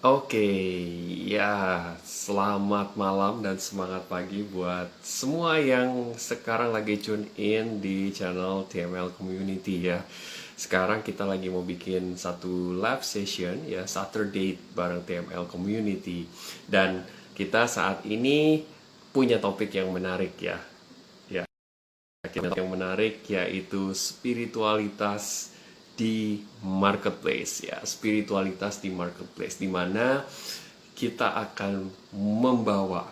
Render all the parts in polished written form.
Oke, ya, selamat malam dan semangat pagi buat semua yang sekarang lagi tune in di channel TML Community ya. Sekarang kita lagi mau bikin satu live session ya, Saturday bareng TML Community. Dan kita saat ini punya topik yang menarik ya. Ya, yang menarik yaitu spiritualitas di marketplace ya, spiritualitas di marketplace, di mana kita akan membawa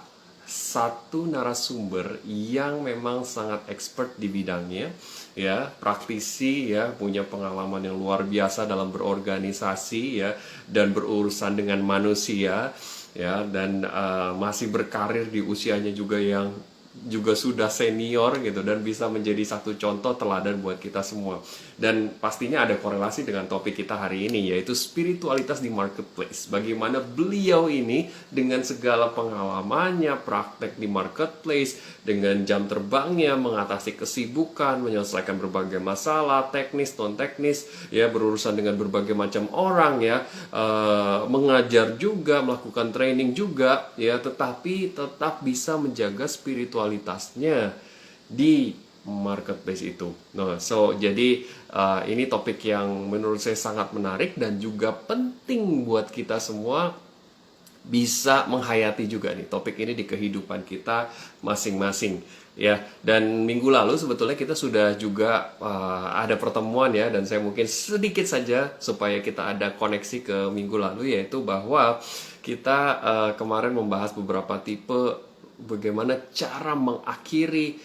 satu narasumber yang memang sangat expert di bidangnya ya, praktisi ya, punya pengalaman yang luar biasa dalam berorganisasi ya, dan berurusan dengan manusia ya, dan masih berkarir di usianya juga yang juga sudah senior gitu, dan bisa menjadi satu contoh teladan buat kita semua. Dan pastinya ada korelasi dengan topik kita hari ini, yaitu spiritualitas di marketplace. Bagaimana beliau ini dengan segala pengalamannya, praktek di marketplace, dengan jam terbangnya, mengatasi kesibukan, menyelesaikan berbagai masalah, teknis, non teknis, ya, berurusan dengan berbagai macam orang ya, mengajar juga, melakukan training juga ya, tetapi tetap bisa menjaga spiritualitasnya di marketplace itu. Nah, jadi ini topik yang menurut saya sangat menarik dan juga penting buat kita semua bisa menghayati juga nih topik ini di kehidupan kita masing-masing ya. Dan minggu lalu sebetulnya kita sudah juga ada pertemuan ya, dan saya mungkin sedikit saja supaya kita ada koneksi ke minggu lalu, yaitu bahwa kita kemarin membahas beberapa tipe bagaimana cara mengakhiri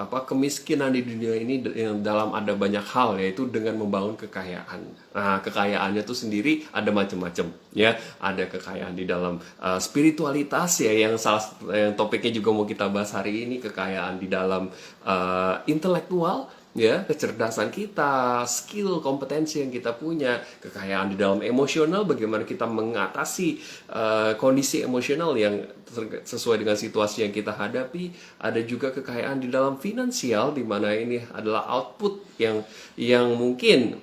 kemiskinan di dunia ini yang dalam ada banyak hal, yaitu dengan membangun kekayaan. Nah, kekayaannya itu sendiri ada macam-macam ya. Ada kekayaan di dalam spiritualitas ya, yang topiknya juga mau kita bahas hari ini, kekayaan di dalam intelektual ya, kecerdasan kita, skill, kompetensi yang kita punya, kekayaan di dalam emosional, bagaimana kita mengatasi kondisi emosional yang sesuai dengan situasi yang kita hadapi. Ada juga kekayaan di dalam finansial, di mana ini adalah output yang mungkin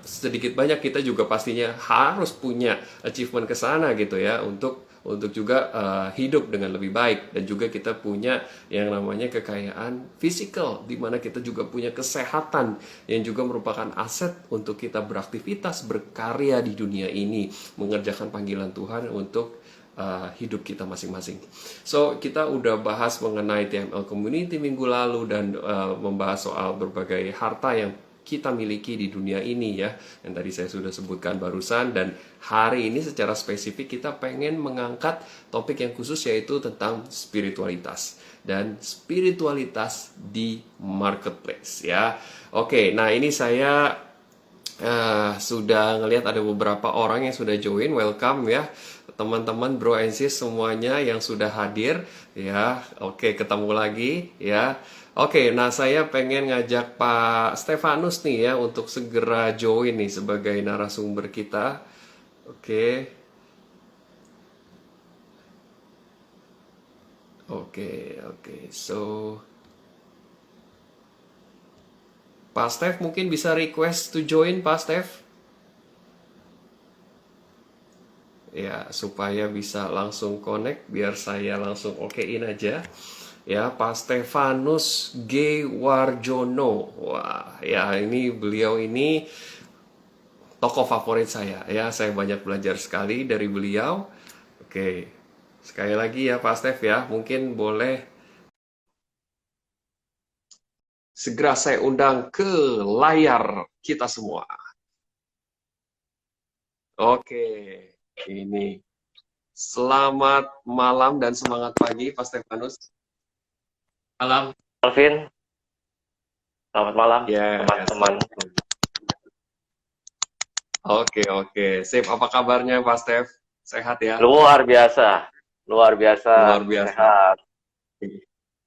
sedikit banyak kita juga pastinya harus punya achievement ke sana gitu ya, untuk juga hidup dengan lebih baik. Dan juga kita punya yang namanya kekayaan fisikal, di mana kita juga punya kesehatan yang juga merupakan aset untuk kita beraktivitas, berkarya di dunia ini, mengerjakan panggilan Tuhan untuk hidup kita masing-masing. So, kita udah bahas mengenai TML Community minggu lalu, dan membahas soal berbagai harta yang kita miliki di dunia ini ya, yang tadi saya sudah sebutkan barusan. Dan hari ini secara spesifik kita pengen mengangkat topik yang khusus, yaitu tentang spiritualitas dan spiritualitas di marketplace ya. Oke, nah ini saya sudah ngelihat ada beberapa orang yang sudah join. Welcome ya teman-teman, bro and sis semuanya yang sudah hadir ya. Oke, ketemu lagi ya. Oke, nah saya pengen ngajak Pak Stefanus nih ya untuk segera join nih sebagai narasumber kita. Oke. Oke. So, Pak Stef mungkin bisa request to join, Pak Stef. Ya, supaya bisa langsung connect, biar saya langsung okein aja. Ya, Pak Stefanus G. Warjono. Wah, ya ini beliau ini tokoh favorit saya. Ya, saya banyak belajar sekali dari beliau. Oke, sekali lagi ya Pak Stef ya, mungkin boleh segera saya undang ke layar kita semua. Oke, ini selamat malam dan semangat pagi Pak Stefanus. Malam. Alvin, selamat malam Ya, teman-teman. Oke. Sip, apa kabarnya Pak Stef? Sehat ya? Luar biasa Luar biasa. sehat.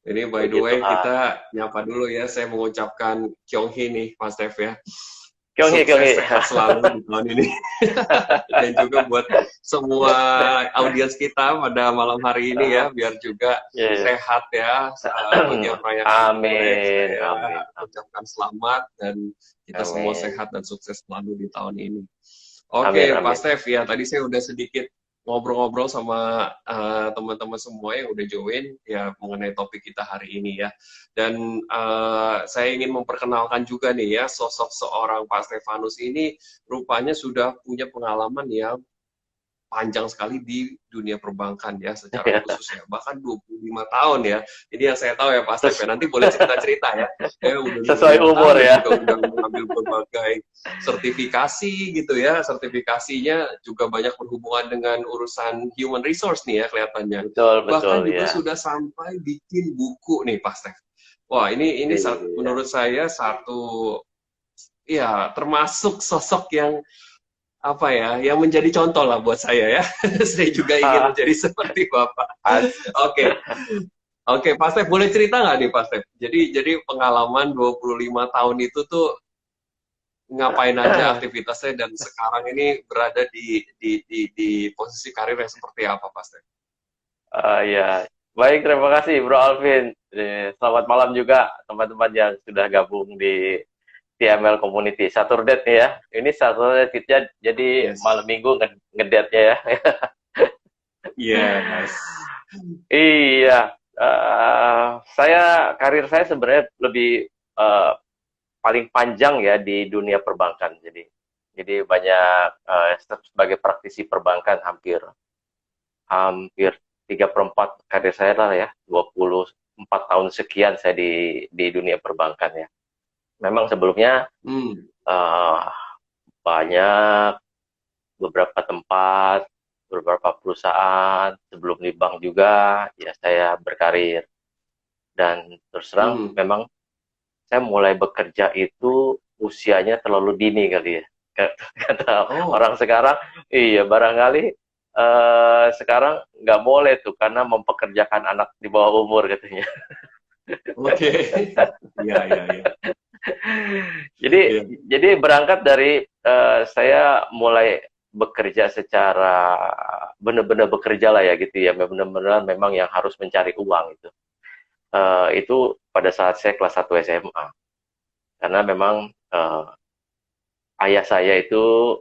Ini by the Puji way Tuhan. kita nyapa dulu ya. Saya mengucapkan Kyonghi nih, Mas Dev ya. Kyonghi, Sukses, Kyonghi. sehat selalu di tahun ini. Dan juga buat semua audiens kita pada malam hari ini ya, biar juga Yes. sehat ya. Bagi yang merayakan Imlek, Amin, saya amin, ucapkan selamat dan kita semua amin, sehat dan sukses selalu di tahun ini. amin, Oke, Pak amin. Steph, ya tadi saya udah sedikit ngobrol-ngobrol sama teman-teman semua yang udah join ya mengenai topik kita hari ini ya. Dan saya ingin memperkenalkan juga nih ya sosok seorang Pak Stefanus ini rupanya sudah punya pengalaman ya panjang sekali di dunia perbankan ya secara khusus ya bahkan 25 tahun ya. Ini yang saya tahu ya Pak Stef ya, nanti boleh cerita-cerita ya. Udah Sesuai 25 tahun umur dan ya. juga udah mengambil berbagai sertifikasi gitu ya. Sertifikasinya juga banyak berhubungan dengan urusan human resource nih ya kelihatannya. Betul, betul Bahkan juga ya. sudah sampai bikin buku nih Pak Stef. Wah, ini Iya. menurut saya satu ya termasuk sosok yang apa ya, yang menjadi contoh lah buat saya ya. Saya juga ingin Ah, menjadi seperti Bapak. as- Oke, oke, Pak Stef boleh cerita nggak nih Pak Stef? Jadi pengalaman 25 tahun itu tuh ngapain aja aktivitasnya dan sekarang ini berada di posisi karir yang seperti apa Pak Stef? ya. Baik, terima kasih Bro Alvin. Selamat malam juga teman-teman yang sudah gabung di TML Community. Saturday nih ya. Ini Saturday kita jadi Yes. malam minggu ngedate-nya ya. Yes. Iya, karir saya sebenarnya lebih eh, paling panjang ya di dunia perbankan. Jadi banyak sebagai praktisi perbankan hampir hampir 3/4 karir saya lah ya, 24 tahun sekian saya di dunia perbankan ya. Memang sebelumnya Hmm. eh, banyak beberapa tempat, beberapa perusahaan sebelum di bank juga ya saya berkarir. Dan terus terang Hmm. memang saya mulai bekerja itu usianya terlalu dini kali ya. Kata Oh, orang sekarang, iya barangkali sekarang nggak boleh tuh karena mempekerjakan anak di bawah umur katanya. oke. Iya, iya, iya. Jadi Iya. jadi berangkat dari saya mulai bekerja secara benar-benar bekerja lah ya gitu ya, benar-benar memang yang harus mencari uang itu pada saat saya kelas 1 SMA. Karena memang ayah saya itu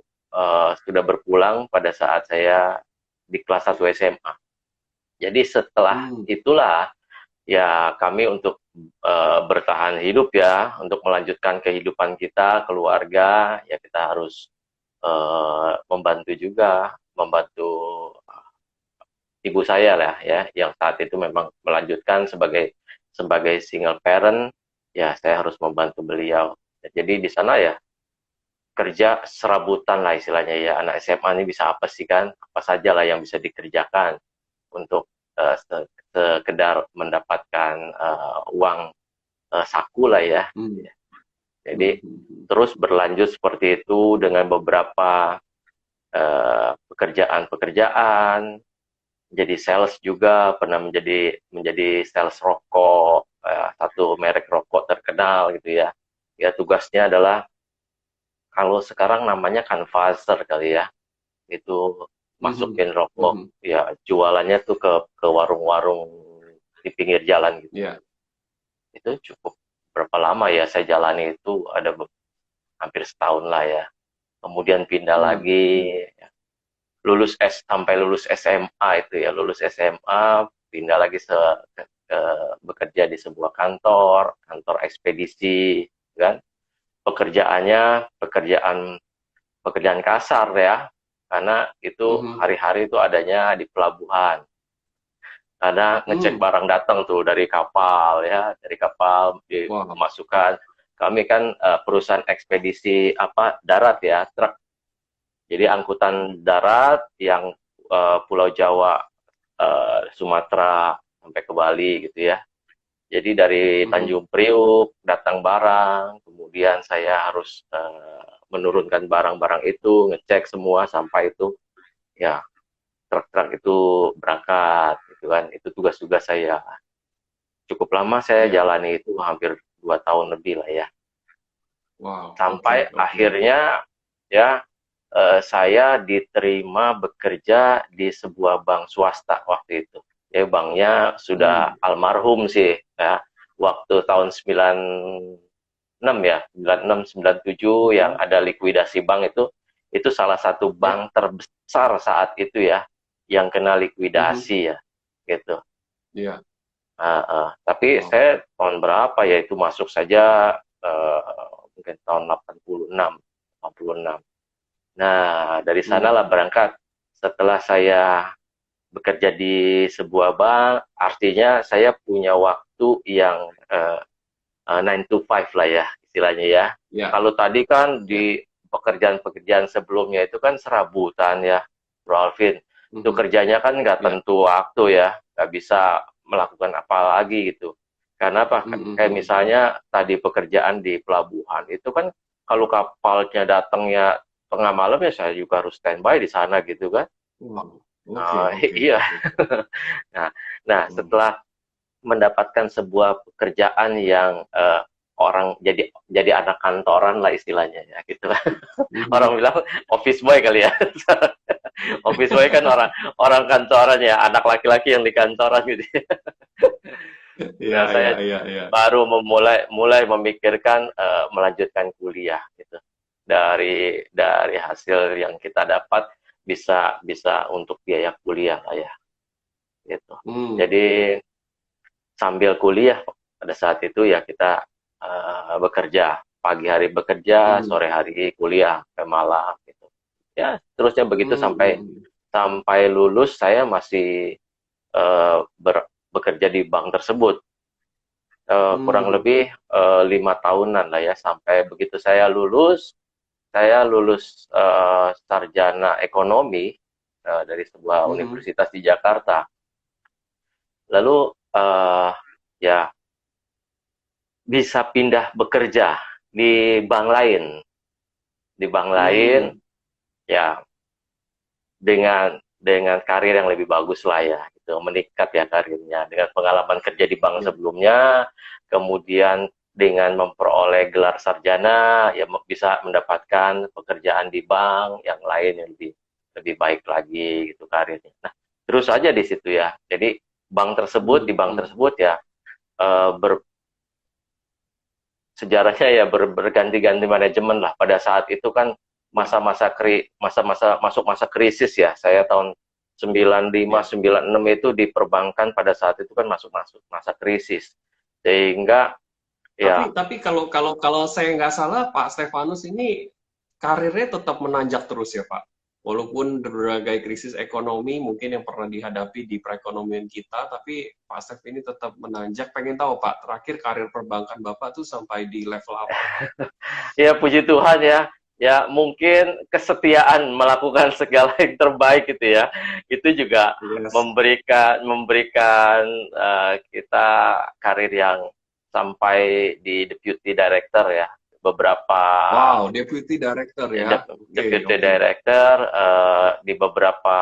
sudah berpulang pada saat saya di kelas 1 SMA. Jadi setelah Hmm. itulah ya kami untuk bertahan hidup ya, untuk melanjutkan kehidupan kita, keluarga, ya kita harus membantu juga, membantu ibu saya lah ya, yang saat itu memang melanjutkan sebagai single parent, ya saya harus membantu beliau. Jadi di sana ya kerja serabutan lah istilahnya ya, anak SMA ini bisa apa sih kan, apa saja lah yang bisa dikerjakan untuk sekedar mendapatkan uang saku lah ya. Hmm. Hmm. Jadi Hmm. Hmm. terus berlanjut seperti itu dengan beberapa pekerjaan-pekerjaan, jadi sales juga, pernah menjadi sales rokok, satu merek rokok terkenal gitu ya. Ya tugasnya adalah kalau sekarang namanya canvasser kali ya, itu Hmm. masukin rokok, Hmm. ya jualannya tuh ke warung-warung di pinggir jalan gitu. Ya. Itu cukup berapa lama ya saya jalani itu, ada hampir setahun lah ya. Kemudian pindah Hmm. lagi, sampai lulus SMA itu ya, lulus SMA pindah lagi bekerja di sebuah kantor ekspedisi kan. Pekerjaannya pekerjaan kasar ya, karena itu Hmm. hari-hari itu adanya di pelabuhan. Karena ngecek Hmm. barang datang tuh dari kapal ya, dari kapal Wow. dimasukkan. Kami kan perusahaan ekspedisi apa darat ya, truk. Jadi angkutan darat yang Pulau Jawa, Sumatera sampai ke Bali gitu ya. Jadi dari Hmm. Tanjung Priuk datang barang, kemudian saya harus menurunkan barang-barang itu, ngecek semua sampai itu ya truk-truk itu berangkat gitu kan. Itu tugas-tugas saya. cukup lama saya Ya. jalani itu, hampir 2 tahun lebih lah ya. Wow. Oke, Sampai oke. akhirnya ya saya diterima bekerja di sebuah bank swasta waktu itu. Ya, banknya sudah Hmm. almarhum sih ya. Waktu tahun 96 ya, 96 97 yang Mhm. ada likuidasi bank itu salah satu Ya. bank terbesar saat itu ya yang kena Mhm. likuidasi ya gitu. Ya. Tapi Wow. saya tahun berapa ya itu masuk saja, mungkin tahun 86, 86. Nah, dari Hmm. sanalah berangkat. Setelah saya bekerja di sebuah bank, artinya saya punya waktu yang 9 to 5 lah ya, istilahnya ya. Ya. Kalau tadi kan Ya. di pekerjaan-pekerjaan sebelumnya itu kan serabutan ya, Bro Alvin. Itu Mhm. kerjanya kan nggak Ya. tentu waktu ya, nggak bisa melakukan apa lagi gitu. Karena apa? Mhm. Kayak Mhm. misalnya tadi pekerjaan di pelabuhan, itu kan kalau kapalnya datangnya tengah malam ya saya juga harus standby di sana gitu kan. Wow. Oke, oke, Iya. oke. Nah, nah Hmm. setelah mendapatkan sebuah pekerjaan yang orang jadi anak kantoran lah istilahnya ya gitu. Mhm. Orang bilang office boy kali ya. Office boy kan orang orang kantoran ya, anak laki-laki yang di kantoran gitu. Iya, Nah, iya, saya iya, iya. baru mulai memikirkan melanjutkan kuliah gitu. Dari hasil yang kita dapat bisa bisa untuk biaya kuliah lah ya gitu. Hmm. Jadi sambil kuliah pada saat itu ya kita bekerja, pagi hari bekerja, Mhm. sore hari kuliah sampai malam gitu. Ya, terusnya begitu Hmm. sampai Mhm. sampai lulus saya masih bekerja di bank tersebut. Kurang Hmm. lebih 5 tahunan lah ya, sampai begitu saya lulus sarjana ekonomi dari sebuah Mhm. universitas di Jakarta. Lalu ya bisa pindah bekerja di bank lain, di bank lain Hmm. ya dengan karir yang lebih bagus lah ya, gitu, meningkat ya karirnya dengan pengalaman kerja di bank Ya. sebelumnya, kemudian dengan memperoleh gelar sarjana ya bisa mendapatkan pekerjaan di bank yang lain yang lebih lebih baik lagi gitu karirnya. Nah, terus aja di situ ya. Jadi di Mhm. bank Mhm. tersebut ya eh, ber, sejarahnya ya berganti-ganti manajemen lah. Pada saat itu kan Ya. masa-masa masuk masa krisis ya. Saya tahun Ya. 95 Ya. 96 itu di perbankan pada saat itu kan masuk masuk masa krisis. Sehingga ya Tapi kalau kalau kalau saya nggak salah, Pak Stefanus ini karirnya tetap menanjak terus ya, Pak. Walaupun berbagai krisis ekonomi mungkin yang pernah dihadapi di perekonomian kita, tapi Pak Stef ini tetap menanjak. Pengen tahu, Pak, terakhir karir perbankan Bapak tuh sampai di level apa, Pak? ya puji Tuhan ya. Ya mungkin kesetiaan melakukan segala yang terbaik gitu ya. Itu juga Yes. memberikan kita karir yang sampai di deputy director ya. Beberapa Wow, Deputy Director ya. Oke, deputy oke. director di beberapa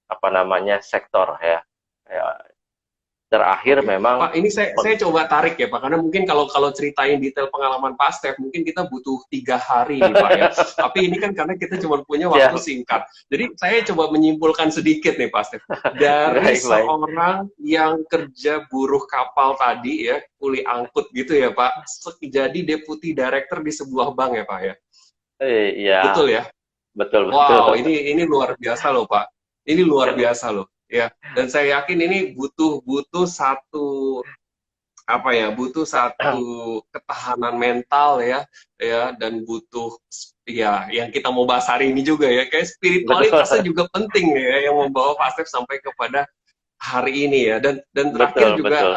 apa namanya sektor ya. Ya, terakhir Oke, memang Pak, ini saya coba tarik ya, Pak, karena mungkin kalau kalau ceritain detail pengalaman Pak Stef, mungkin kita butuh 3 hari nih, Pak ya. Tapi ini kan karena kita cuma punya waktu siap. singkat. Jadi saya coba menyimpulkan sedikit nih, Pak Stef. Dari Baik baik. seorang yang kerja buruh kapal tadi ya, kuli angkut gitu ya, Pak, jadi deputi director di sebuah bank ya, Pak ya. Iya, Betul ya? betul betul. Wow, ini luar biasa loh, Pak. Ini luar biasa loh, ya. Dan saya yakin ini butuh butuh satu apa ya, butuh satu ketahanan mental ya, ya, dan butuh ya yang kita mau bahas hari ini juga ya, kayak spiritualitasnya Betul, juga penting ya yang membawa Pak Stef sampai kepada hari ini ya. Dan terakhir betul, juga betul.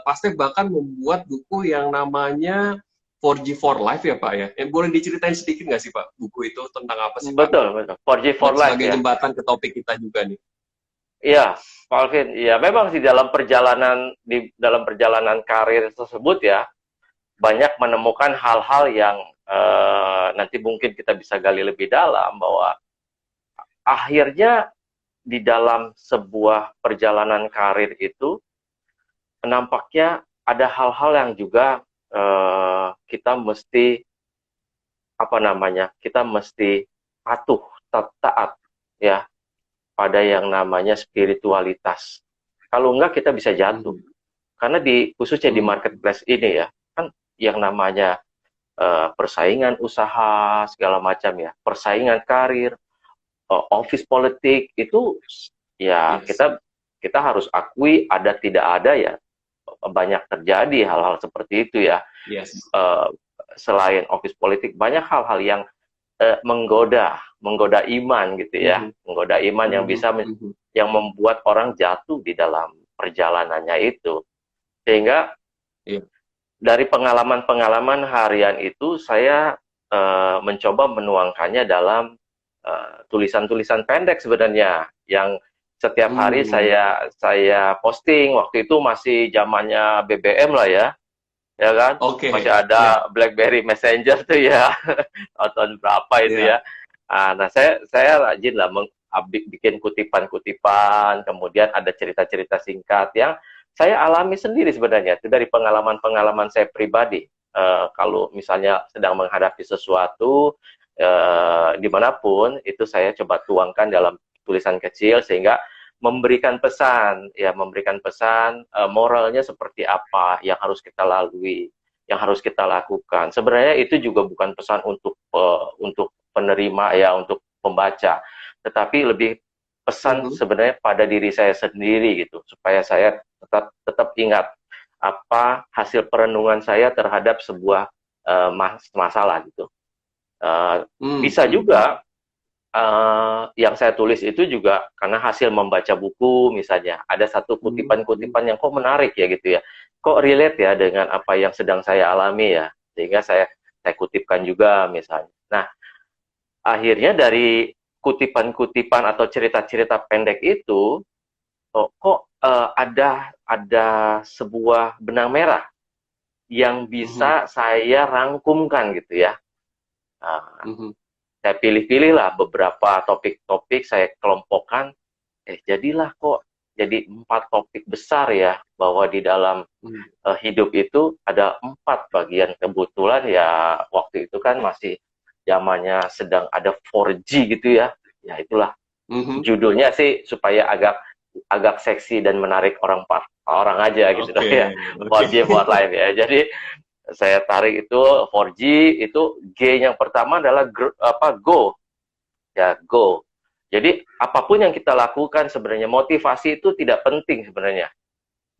Pak Stef bahkan membuat buku yang namanya 4G for Life ya Pak ya. Yang boleh diceritain sedikit nggak sih Pak buku itu tentang apa sih Pak? Betul, betul. 4G for Buat life sebagai ya. jembatan ke topik kita juga nih. Iya, Pak Alvin. Iya, memang sih dalam perjalanan karir tersebut ya banyak menemukan hal-hal yang nanti mungkin kita bisa gali lebih dalam bahwa akhirnya di dalam sebuah perjalanan karir itu nampaknya ada hal-hal yang juga kita mesti apa namanya, kita mesti patuh, taat ya pada yang namanya spiritualitas. Kalau enggak kita bisa jatuh. Mhm. Karena khususnya di Mhm. marketplace ini ya, kan yang namanya persaingan usaha segala macam ya, persaingan karir, office politik itu ya Yes. kita harus akui ada tidak ada ya banyak terjadi hal-hal seperti itu ya. Yes. Eh, Selain office politik banyak hal-hal yang menggoda iman gitu ya, Mhm. menggoda iman yang Mhm. bisa Mhm. yang membuat orang jatuh di dalam perjalanannya itu. Sehingga Iya. dari pengalaman-pengalaman harian itu saya mencoba menuangkannya dalam tulisan-tulisan pendek sebenarnya yang setiap hari Hmm. saya posting. Waktu itu masih zamannya BBM lah ya kan, masih Oke. Ya. ada BlackBerry Messenger tuh ya, tahun berapa itu ya. Ya. Nah, saya rajin lah bikin kutipan-kutipan, kemudian ada cerita-cerita singkat yang saya alami sendiri sebenarnya itu dari pengalaman-pengalaman saya pribadi. Kalau misalnya sedang menghadapi sesuatu dimanapun itu saya coba tuangkan dalam tulisan kecil sehingga memberikan pesan ya, memberikan pesan moralnya seperti apa yang harus kita lalui, yang harus kita lakukan. Sebenarnya itu juga bukan pesan untuk penerima ya, untuk pembaca, tetapi lebih pesan Mhm. sebenarnya pada diri saya sendiri gitu, supaya saya tetap ingat apa hasil perenungan saya terhadap sebuah masalah gitu. Bisa Mhm. juga yang saya tulis itu juga karena hasil membaca buku misalnya ada satu Mhm. Mhm. kutipan-kutipan yang kok menarik ya gitu ya, kok relate ya dengan apa yang sedang saya alami ya, sehingga saya kutipkan juga misalnya. Nah, akhirnya dari kutipan-kutipan atau cerita-cerita pendek itu kok ada sebuah benang merah yang Mhm. bisa saya rangkumkan gitu ya. Nah, Mhm. saya pilih-pilih lah beberapa topik-topik, saya kelompokkan, jadilah kok jadi 4 topik besar ya, bahwa di dalam Mhm. hidup itu ada 4 bagian. Kebetulan ya waktu itu kan masih zamannya sedang ada 4G gitu ya. Ya itulah Mhm. judulnya sih supaya agak agak seksi dan menarik orang aja gitu Oke. ya. Oke. Buat dia buat lain ya. Jadi saya tarik itu 4G itu G yang pertama adalah go ya, go. Jadi apapun yang kita lakukan sebenarnya motivasi itu tidak penting sebenarnya.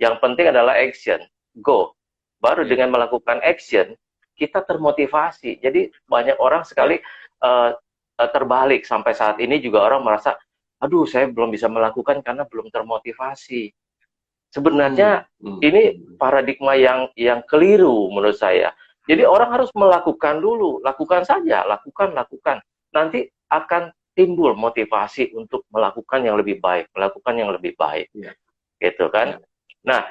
Yang penting adalah action, go. Baru Ya. dengan melakukan action kita termotivasi. Jadi banyak orang sekali Ya. terbalik sampai saat ini juga orang merasa, aduh saya belum bisa melakukan karena belum termotivasi. Hmm. Sebenarnya Hmm. ini Hmm. paradigma yang keliru menurut saya. Jadi orang harus melakukan dulu, lakukan saja, lakukan. Nanti akan timbul motivasi untuk melakukan yang lebih baik, melakukan yang lebih baik, Ya. gitu kan? Ya. Nah,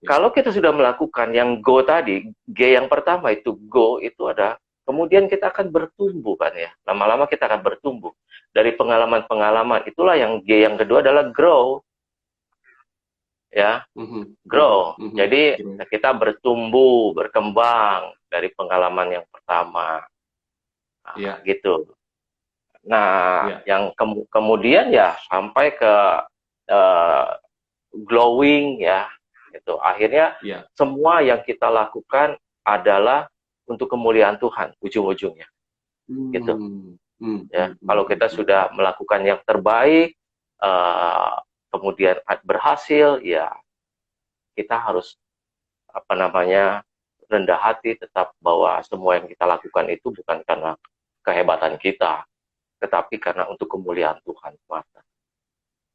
Ya. kalau kita sudah melakukan yang go tadi, G yang pertama itu go itu ada, kemudian kita akan bertumbuh kan ya. Lama-lama kita akan bertumbuh dari pengalaman-pengalaman. Itulah yang G yang kedua adalah grow ya, Mhm. Mhm. grow. Mhm. Jadi Gitu. kita bertumbuh, berkembang dari pengalaman yang pertama. Nah, Ya. gitu. Nah, Ya. yang kemudian ya sampai ke uh, glowing ya, gitu. Akhirnya Ya. semua yang kita lakukan adalah untuk kemuliaan Tuhan ujung-ujungnya, gitu. Hmm. Hmm. Ya, Hmm. Hmm. kalau Hmm. kita Hmm. Hmm. sudah melakukan yang terbaik, uh, kemudian berhasil, ya kita harus apa namanya rendah hati tetap bahwa semua yang kita lakukan itu bukan karena kehebatan kita, tetapi karena untuk kemuliaan Tuhan semata.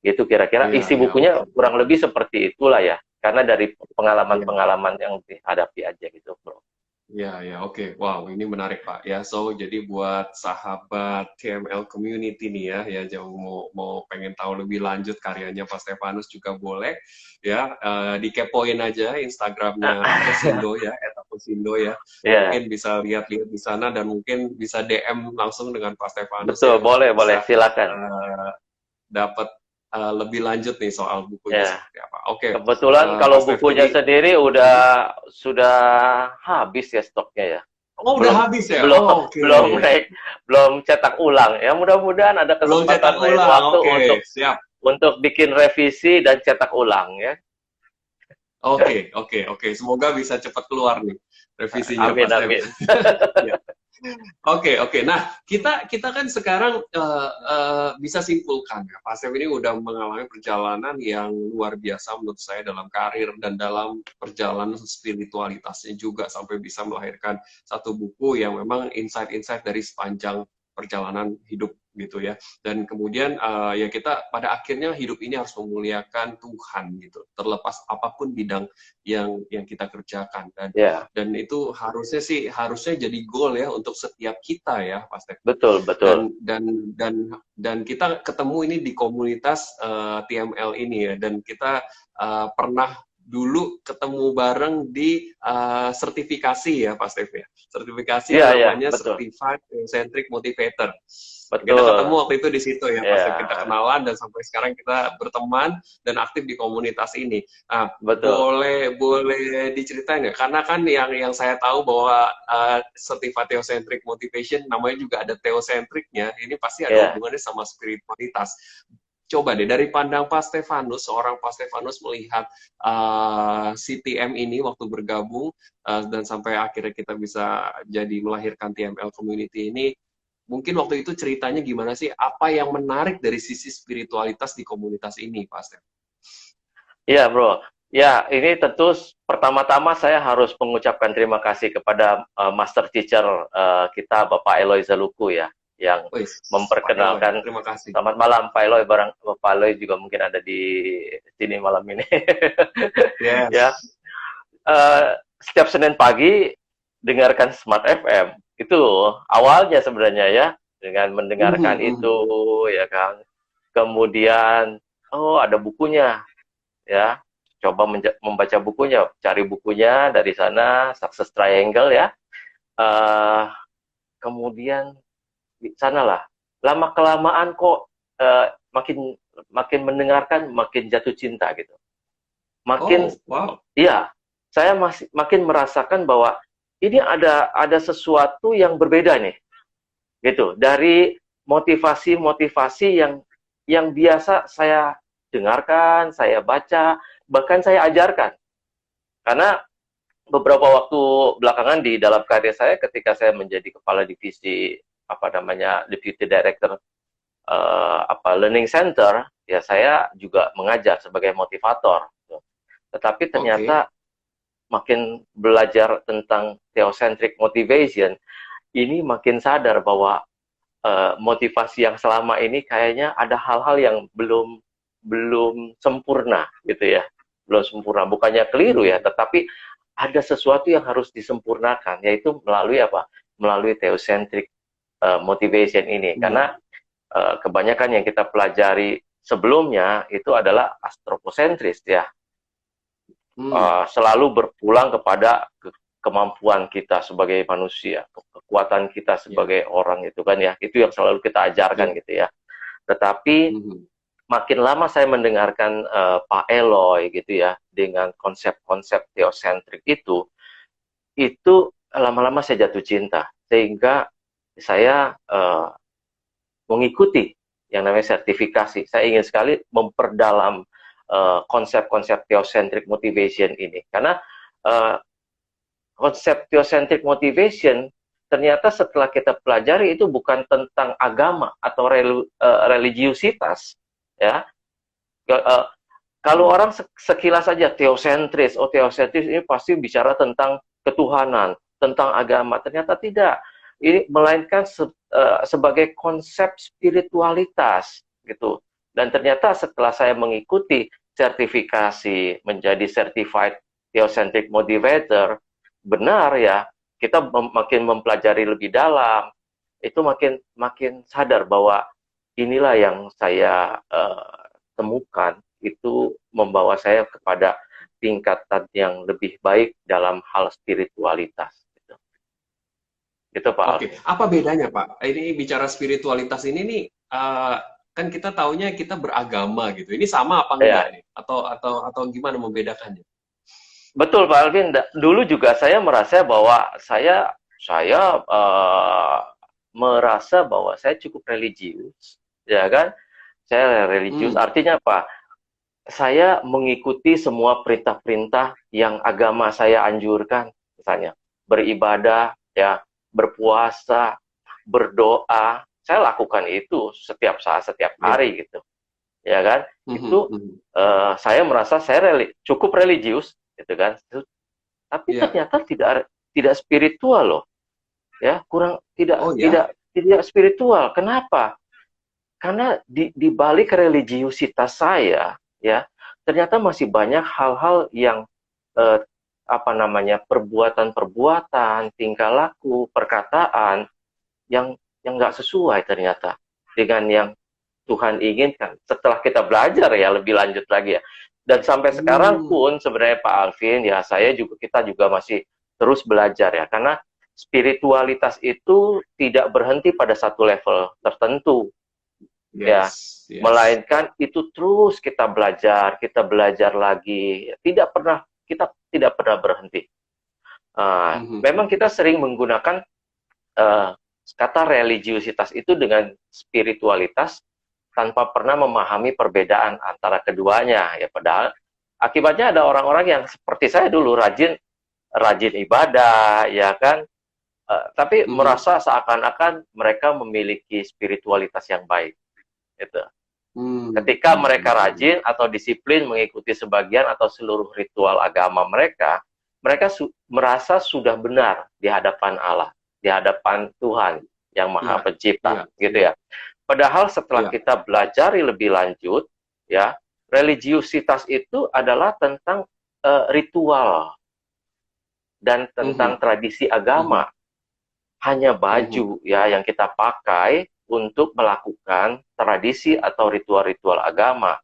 Gitu kira-kira Iya. isi Iya. Oke. bukunya kurang lebih seperti itulah ya. Karena dari Iya. pengalaman-pengalaman yang dihadapi aja gitu, Bro. Ya, ya, oke. Wow, ini menarik, Pak. Ya, so jadi buat sahabat TML Community nih ya yang mau pengen tahu lebih lanjut karyanya Pak Stefanus juga boleh ya dikepoin aja Instagramnya Aposindo ya, @aposindo ya. Ya, Mungkin bisa lihat-lihat di sana dan mungkin bisa DM langsung dengan Pak Stefanus betul, ya untuk boleh, boleh, bisa silakan. eh, dapat lebih lanjut nih soal bukunya Ya. seperti apa. Oke, Kebetulan Pak kalau Stef, bukunya jadi sendiri sudah habis ya stoknya ya. oh udah Belum habis ya? belum Oh, oke. belum cetak ulang. Ya mudah-mudahan ada Belum cetak kesempatan lain ulang. waktu Oke, untuk siap. bikin revisi dan cetak ulang ya. Oke, oke, oke. Semoga bisa cepat keluar nih revisinya, Pak Amin Stef. amin. Ya. Oke, oke. Nah, kita kita kan sekarang bisa simpulkan ya, Pak Stef ini udah mengalami perjalanan yang luar biasa menurut saya dalam karir dan dalam perjalanan spiritualitasnya juga sampai bisa melahirkan satu buku yang memang insight-insight dari sepanjang perjalanan hidup gitu ya. Dan kemudian ya kita pada akhirnya hidup ini harus memuliakan Tuhan gitu, terlepas apapun bidang yang kita kerjakan Ya, dan itu harusnya jadi goal ya untuk setiap kita ya Pak Stef. betul betul. Dan kita ketemu ini di komunitas TML ini ya dan kita pernah dulu ketemu bareng di sertifikasi ya Pak Stef ya. Sertifikasi Iya yang ya, namanya betul. Certified Centric Motivator. Kita ketemu Betul. waktu itu di situ ya Pak Stef, kita Ya, kenalan dan sampai sekarang kita berteman dan aktif di komunitas ini. Nah, betul. boleh boleh diceritain nggak? Karena kan yang saya tahu bahwa Certified Theocentric Motivation namanya juga ada theocentricnya. Ini pasti ada Ya. hubungannya sama spiritualitas. Coba deh dari pandang Pak Stefanus, seorang Pak Stefanus melihat CTM ini waktu bergabung dan sampai akhirnya kita bisa jadi melahirkan TML Community ini. Mungkin waktu itu ceritanya gimana sih? Apa yang menarik dari sisi spiritualitas di komunitas ini, Pak Stef? Iya, Bro. Ya, ini tentu pertama-tama saya harus mengucapkan terima kasih kepada master teacher kita Bapak Eloy Zaluku ya, yang Wih, Pak Eloy, memperkenalkan. terima kasih. Selamat malam Pak Eloy, Pak Eloy juga mungkin ada di sini malam ini. Ya, Yes. setiap Senin pagi dengarkan Smart FM. Itu awalnya sebenarnya ya, dengan mendengarkan itu ya kan. Kemudian oh ada bukunya ya, coba membaca bukunya, cari bukunya dari sana, Success Triangle ya. Uh, Kemudian di sanalah lama kelamaan kok makin makin mendengarkan makin jatuh cinta gitu. Makin Oh, wow. iya, saya masih makin merasakan bahwa ini ada sesuatu yang berbeda nih, gitu. Dari motivasi-motivasi yang biasa saya dengarkan, saya baca, bahkan saya ajarkan. Karena beberapa waktu belakangan di dalam karir saya, ketika saya menjadi kepala divisi apa namanya deputy director learning center, ya saya juga mengajar sebagai motivator. Tetapi Oke. ternyata makin belajar tentang theocentric motivation, ini makin sadar bahwa motivasi yang selama ini kayaknya ada hal-hal yang belum belum sempurna gitu ya, belum sempurna. Bukannya keliru ya, tetapi ada sesuatu yang harus disempurnakan, yaitu melalui apa? Melalui theocentric motivation ini. Karena kebanyakan yang kita pelajari sebelumnya itu adalah astropocentris ya, selalu berpulang kepada kemampuan kita sebagai manusia, kekuatan kita sebagai orang itu kan ya, itu yang selalu kita ajarkan gitu ya. Tetapi makin lama saya mendengarkan Pak Eloy gitu ya, dengan konsep-konsep theocentric itu lama-lama saya jatuh cinta, sehingga saya mengikuti yang namanya sertifikasi. Saya ingin sekali memperdalam konsep-konsep theocentric motivation ini, karena konsep theocentric motivation ternyata setelah kita pelajari itu bukan tentang agama atau religiusitas ya. Kalau orang sekilas saja theocentris, oh theocentris ini pasti bicara tentang ketuhanan, tentang agama. Ternyata tidak. Ini melainkan sebagai konsep spiritualitas gitu. Dan ternyata setelah saya mengikuti sertifikasi menjadi certified theocentric motivator, benar ya, kita makin mempelajari lebih dalam, itu makin sadar bahwa inilah yang saya temukan, itu membawa saya kepada tingkatan yang lebih baik dalam hal spiritualitas. Gitu Pak Oke, Alvin. apa bedanya Pak? Ini bicara spiritualitas ini nih, kan kita taunya kita beragama gitu. Ini sama apa enggak Ya, nih? Atau gimana membedakannya? betul Pak Alvin. Dulu juga saya merasa bahwa saya merasa bahwa saya cukup religius, ya kan? Saya religius. Hmm, Artinya apa? Saya mengikuti semua perintah-perintah yang agama saya anjurkan, misalnya beribadah, ya, berpuasa, berdoa. Saya lakukan itu setiap saat, setiap ya. hari gitu, ya kan? Mhm, Itu mhm. saya merasa saya cukup religius, gitu kan? Tapi Ya. ternyata tidak tidak spiritual loh, ya, kurang tidak Oh ya? tidak tidak spiritual. Kenapa? Karena di balik religiusitas saya, ya, ternyata masih banyak hal-hal yang eh, apa namanya, perbuatan-perbuatan, tingkah laku, perkataan yang nggak sesuai ternyata dengan yang Tuhan inginkan. Setelah kita belajar ya lebih lanjut lagi ya. Dan sampai sekarang Hmm, pun sebenarnya Pak Alvin, ya, kita juga masih terus belajar ya, karena spiritualitas itu tidak berhenti pada satu level tertentu, ya, yes, yes. melainkan itu terus kita belajar lagi, kita tidak pernah berhenti. Mhm, Memang kita sering menggunakan uh, kata religiusitas itu dengan spiritualitas tanpa pernah memahami perbedaan antara keduanya, ya, padahal akibatnya ada orang-orang yang seperti saya dulu rajin rajin ibadah, ya kan. Tapi mhm. merasa seakan-akan mereka memiliki spiritualitas yang baik, gitu. Hmm, Ketika hmm, mereka hmm, hmm. rajin atau disiplin mengikuti sebagian atau seluruh ritual agama mereka, mereka merasa sudah benar di hadapan Allah, di hadapan Tuhan yang Maha Ya, Pencipta, ya, gitu ya, ya. Padahal setelah ya. kita belajar lebih lanjut, ya, religiusitas itu adalah tentang ritual dan tentang Mhm, tradisi mhm, agama. Hanya mhm. baju ya yang kita pakai untuk melakukan tradisi atau ritual-ritual agama.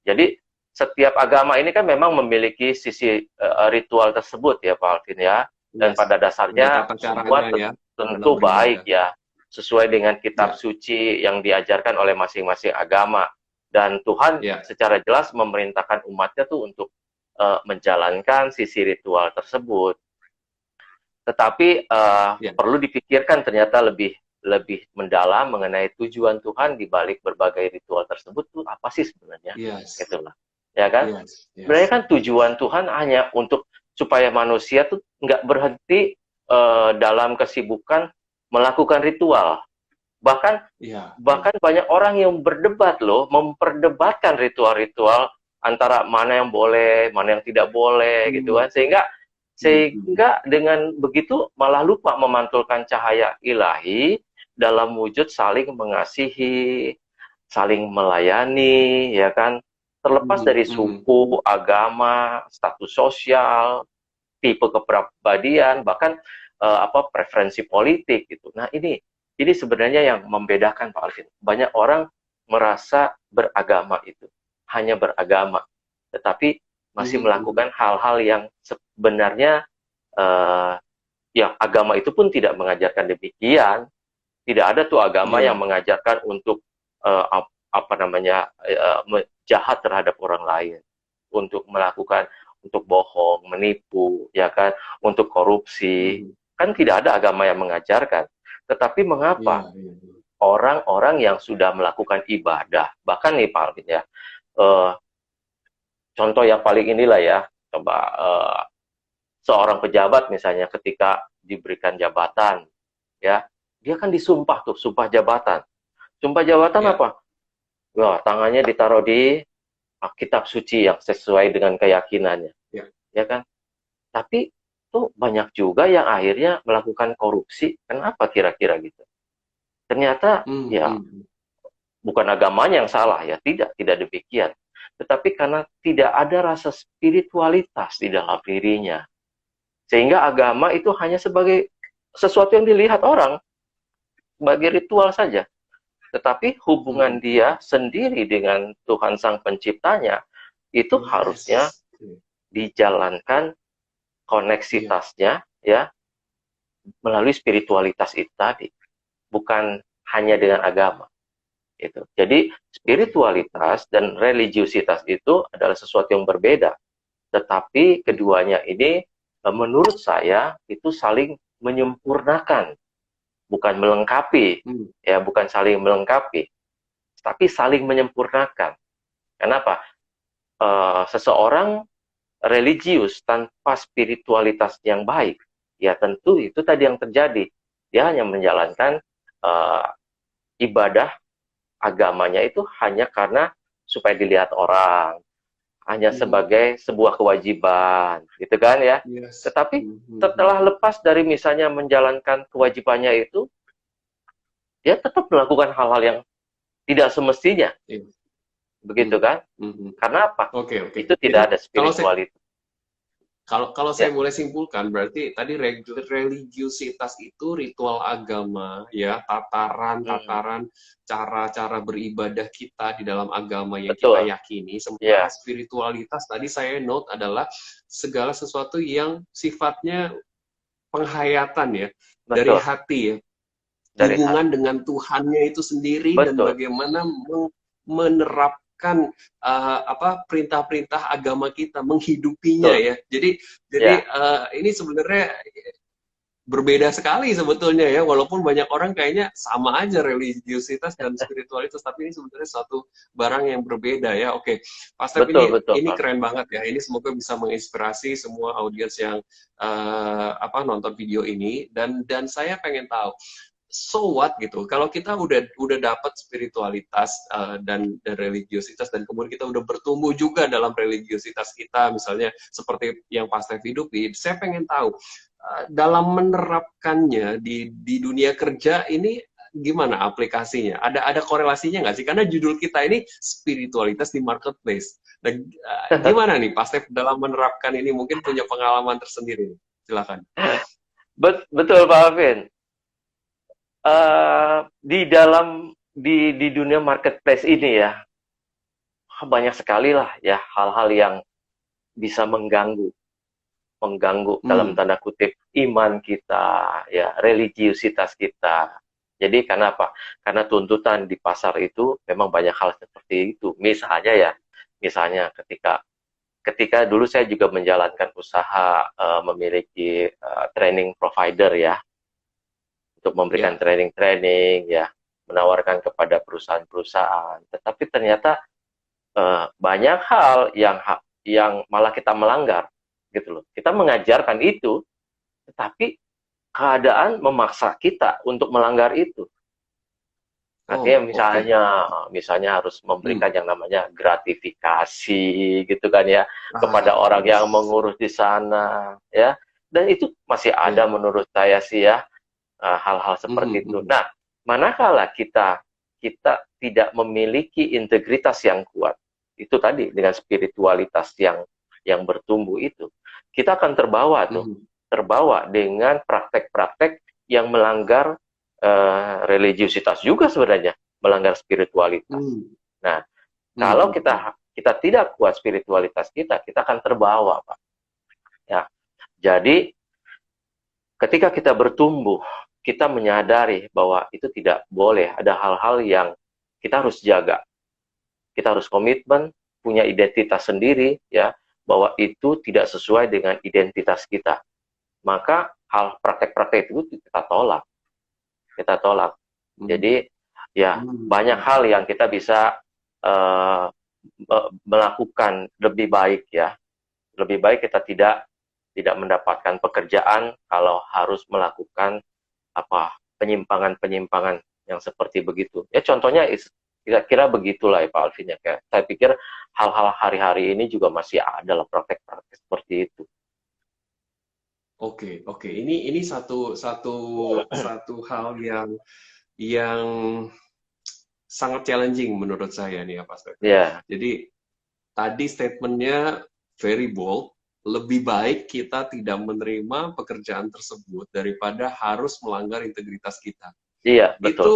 Jadi setiap agama ini kan memang memiliki sisi ritual tersebut ya Pak Alvin ya. Dan Yes. pada Ada dasarnya tata caranya semua ya dalam tentu beribadah. baik ya, sesuai dengan kitab Ya, suci yang diajarkan oleh masing-masing agama. Dan Tuhan ya, secara jelas memerintahkan umatnya tuh untuk menjalankan sisi ritual tersebut. Tetapi ya. perlu dipikirkan ternyata lebih lebih mendalam mengenai tujuan Tuhan di balik berbagai ritual tersebut tuh apa sih sebenarnya, Yes, gitu lah, ya kan? yes, Sebenarnya yes. kan tujuan Tuhan hanya untuk supaya manusia tuh nggak berhenti dalam kesibukan melakukan ritual. Bahkan Ya, ya. bahkan banyak orang yang berdebat loh, memperdebatkan ritual-ritual antara mana yang boleh, mana yang tidak boleh, gitu Hmm, kan. Sehingga hmm, hmm. sehingga dengan begitu malah lupa memantulkan cahaya ilahi dalam wujud saling mengasihi, saling melayani, ya kan. Terlepas Mhm, dari mhm. suku, agama, status sosial, tipe kepribadian, bahkan preferensi politik gitu. Nah, ini sebenarnya yang membedakan Pak Alvin. Banyak orang merasa beragama itu hanya beragama, tetapi masih Mhm, mhm. melakukan hal-hal yang sebenarnya uh, ya agama itu pun tidak mengajarkan demikian. Tidak ada tuh agama yang Iya. mengajarkan untuk apa namanya jahat terhadap orang lain, untuk melakukan, untuk bohong, menipu, ya kan, untuk korupsi. Mhm. Kan tidak ada agama yang mengajarkan. Tetapi Iya, mengapa iya, iya. orang-orang yang sudah melakukan ibadah, bahkan nih Pak Alvin ya, eh, contoh yang paling inilah ya, coba seorang pejabat misalnya ketika diberikan jabatan, ya, dia kan disumpah tuh, sumpah jabatan. Sumpah jabatan Ya, apa? Wah, tangannya ditaruh di kitab suci yang sesuai dengan keyakinannya, ya. ya kan? Tapi tuh banyak juga yang akhirnya melakukan korupsi. Kenapa kira-kira gitu? Ternyata Hmm, ya hmm. bukan agamanya yang salah ya, tidak demikian. Tetapi karena tidak ada rasa spiritualitas di dalam dirinya. Sehingga agama itu hanya sebagai sesuatu yang dilihat orang, sebagai ritual saja. Tetapi hubungan Mhm. dia sendiri dengan Tuhan Sang Penciptanya itu harusnya Yes. dijalankan Iya. koneksitasnya ya melalui spiritualitas itu tadi, bukan hanya dengan agama. Itu. Jadi Oke, spiritualitas dan religiusitas itu adalah sesuatu yang berbeda. Tetapi keduanya ini menurut saya itu saling menyempurnakan, bukan melengkapi, hmm, ya bukan saling melengkapi, tapi saling menyempurnakan. Kenapa? Seseorang religius tanpa spiritualitas yang baik, ya tentu itu tadi yang terjadi. Dia hanya menjalankan uh, ibadah agamanya itu hanya karena supaya dilihat orang, hanya hmm, sebagai sebuah kewajiban, gitu kan ya. yes, Tetapi setelah lepas dari misalnya menjalankan kewajibannya itu, dia tetap melakukan hal-hal yang tidak semestinya, iya, begitu hmm, kan? hmm, hmm. Karena apa? Oke, oke. Itu Jadi tidak ada kalau saya spiritualitas. kalau saya Ya, boleh simpulkan, berarti tadi religiusitas itu ritual agama, ya, hmm, tataran-tataran cara-cara beribadah kita di dalam agama yang kita betul. yakini. Sementara Ya, spiritualitas tadi saya note adalah segala sesuatu yang sifatnya penghayatan ya, dari betul. hati ya, Dari hubungan hati. dengan Tuhannya itu sendiri dan Betul, bagaimana menerapkan apa perintah-perintah agama kita, menghidupinya betul. ya. Jadi Ya, ini sebenarnya berbeda sekali sebetulnya ya, walaupun banyak orang kayaknya sama aja religiusitas dan spiritualitas, tapi ini sebenarnya satu barang yang berbeda ya. Oke, Pak Step, betul, betul, ini Pak. keren banget ya. Ini semoga bisa menginspirasi semua audiens yang apa nonton video ini, dan saya pengen tahu, so what gitu, kalau kita udah dapat spiritualitas dan religiositas, dan kemudian kita udah bertumbuh juga dalam religiositas kita, misalnya seperti yang Pak Stef hidupi, saya pengen tahu dalam menerapkannya di dunia kerja ini gimana aplikasinya? Ada korelasinya nggak sih? Karena judul kita ini spiritualitas di marketplace. Dan gimana nih Pak Stef dalam menerapkan ini, mungkin punya pengalaman tersendiri? Silakan. Betul, Pak Alvin. Di dalam di dunia marketplace ini ya, banyak sekali lah ya hal-hal yang bisa mengganggu dalam Hmm. tanda kutip iman kita, ya religiusitas kita. Jadi karena apa? Karena tuntutan di pasar itu memang banyak hal seperti itu. Misalnya ya, misalnya ketika dulu saya juga menjalankan usaha memiliki training provider ya, untuk memberikan Ya. training-training ya, menawarkan kepada perusahaan-perusahaan. Tetapi ternyata banyak hal yang malah kita melanggar gitu loh. Kita mengajarkan itu, tetapi keadaan memaksa kita untuk melanggar itu. Artinya Oh, oke. misalnya harus Hmm. memberikan yang namanya gratifikasi gitu kan ya kepada orang yang Yes. mengurus di sana ya. Dan itu masih ada Ya. menurut saya sih ya, hal-hal Mhm, seperti itu. mhm. Nah, manakala kita kita tidak memiliki integritas yang kuat, itu tadi dengan spiritualitas yang bertumbuh itu, kita akan terbawa tuh, Mhm. terbawa dengan praktek-praktek yang melanggar religiusitas juga sebenarnya, melanggar spiritualitas. Mmm. Nah, Mhm, kalau mhm. kita tidak kuat spiritualitas kita akan terbawa, Pak. Ya, jadi ketika kita bertumbuh, kita menyadari bahwa itu tidak boleh. Ada hal-hal yang kita harus jaga. Kita harus komitmen, punya identitas sendiri, ya, bahwa itu tidak sesuai dengan identitas kita. Maka hal praktek-praktek itu kita tolak. Kita tolak. Mmm. Jadi, ya, Mmm, banyak hal mhm. yang kita bisa uh, melakukan lebih baik, ya. Lebih baik kita tidak mendapatkan pekerjaan kalau harus melakukan apa penyimpangan-penyimpangan yang seperti begitu. Ya contohnya kira-kira begitulah ya Pak Alvin ya. Kayak saya pikir hal-hal hari-hari ini juga masih ada lah praktek-praktek seperti itu. Oke, oke. Ini satu satu satu hal yang sangat challenging menurut saya nih ya, Pak Stef. Ya, Jadi tadi statement-nya very bold, lebih baik kita tidak menerima pekerjaan tersebut daripada harus melanggar integritas kita. iya betul. Itu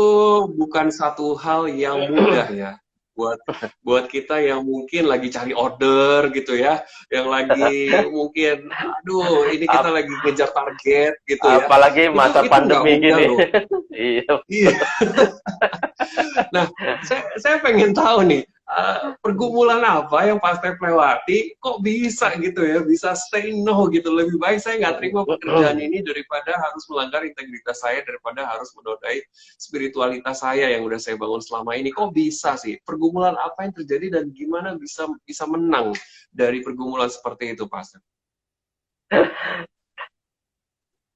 bukan satu hal yang mudah ya. buat buat kita yang mungkin lagi cari order gitu ya, yang lagi mungkin, aduh ini kita Ap- lagi ngejar target gitu ya, Apalagi masa itu nggak pandemi mudah gini. loh. Iya. Iya. Nah, saya pengen tahu nih, pergumulan apa yang Pak Step lewati, kok bisa gitu ya, bisa say no gitu. Lebih baik saya nggak terima pekerjaan ini daripada harus melanggar integritas saya, daripada harus menodai spiritualitas saya yang udah saya bangun selama ini. Kok bisa sih? Pergumulan apa yang terjadi dan gimana bisa bisa menang dari pergumulan seperti itu, Pak Step?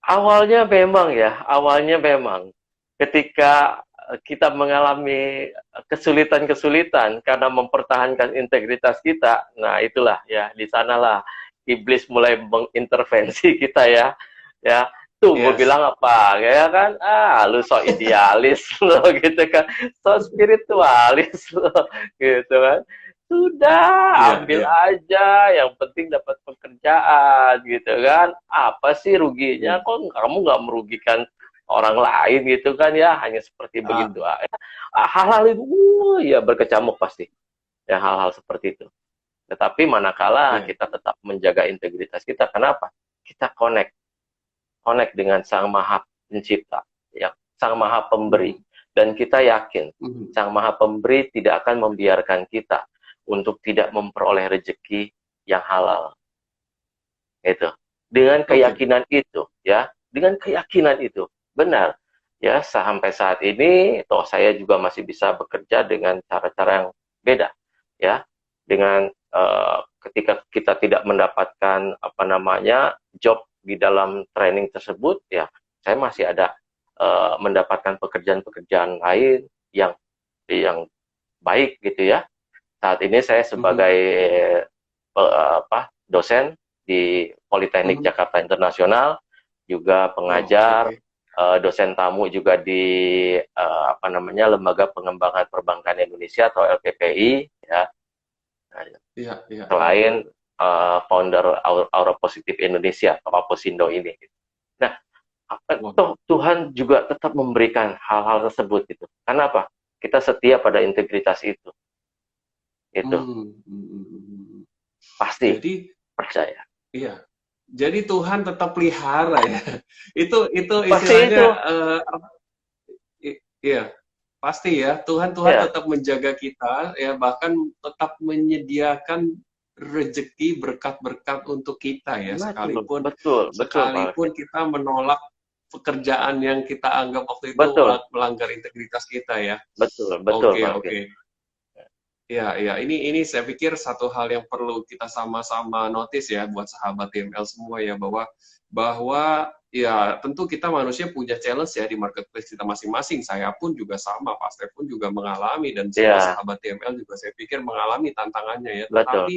Awalnya memang ketika kita mengalami kesulitan-kesulitan karena mempertahankan integritas kita, nah itulah ya, di sanalah iblis mulai mengintervensi kita ya. Ya, tuh gue Yes. bilang apa, ya kan? Lu so idealis lo gitu kan, so spiritualis lo gitu kan. Sudah, Iya, ambil iya. aja, yang penting dapat pekerjaan gitu kan. Apa sih ruginya? Hmm. Kok kamu nggak merugikan orang lain gitu kan ya? Hanya seperti Ah, begitu aja. Hal-hal itu, ya berkecamuk pasti. Ya hal-hal seperti itu. Tetapi manakala iya. kita tetap menjaga integritas kita, kenapa? Kita connect dengan Sang Maha Pencipta, ya, Sang Maha Pemberi, Mhm. dan kita yakin Mhm. Sang Maha Pemberi tidak akan membiarkan kita untuk tidak memperoleh rezeki yang halal. Itu. Dengan Oke. keyakinan itu, ya, dengan keyakinan itu, benar. Ya, sampai saat ini, toh saya juga masih bisa bekerja dengan cara-cara yang beda, ya, dengan ketika kita tidak mendapatkan apa namanya job di dalam training tersebut, ya, saya masih ada mendapatkan pekerjaan-pekerjaan lain yang baik gitu ya. Saat ini saya Mhm. sebagai dosen di Politeknik Mhm. Jakarta Internasional, juga Oh, pengajar, oke. dosen tamu juga di apa namanya Lembaga Pengembangan Perbankan Indonesia atau LPPI, ya. Nah, Iya, iya, iya. selain founder Aura Positif Indonesia atau Aposindo ini. Nah, Wah. Tuhan juga tetap memberikan hal-hal tersebut gitu. Karena apa? Kita setia pada integritas itu. Itu Hmm. Hmm, hmm, hmm, hmm. pasti Jadi, percaya. iya. Jadi Tuhan tetap pelihara ya. Itu Pasti istilahnya, itu. iya, pasti ya. Tuhan Tuhan Ya, tetap menjaga kita ya, bahkan tetap menyediakan rezeki berkat-berkat untuk kita ya, betul, sekalipun betul, betul, Pak sekalipun Alvin. kita menolak pekerjaan yang kita anggap waktu itu Betul, melanggar integritas kita ya. betul, betul, Oke, Pak Alvin. oke. Ya, ya. Ini saya pikir satu hal yang perlu kita sama-sama notice ya buat sahabat TML semua ya, bahwa ya tentu kita manusia punya challenge ya di marketplace kita masing-masing. Saya pun juga sama, Pak Stef pun juga mengalami dan semua Ya, sahabat TML juga saya pikir mengalami tantangannya ya. betul. Tetapi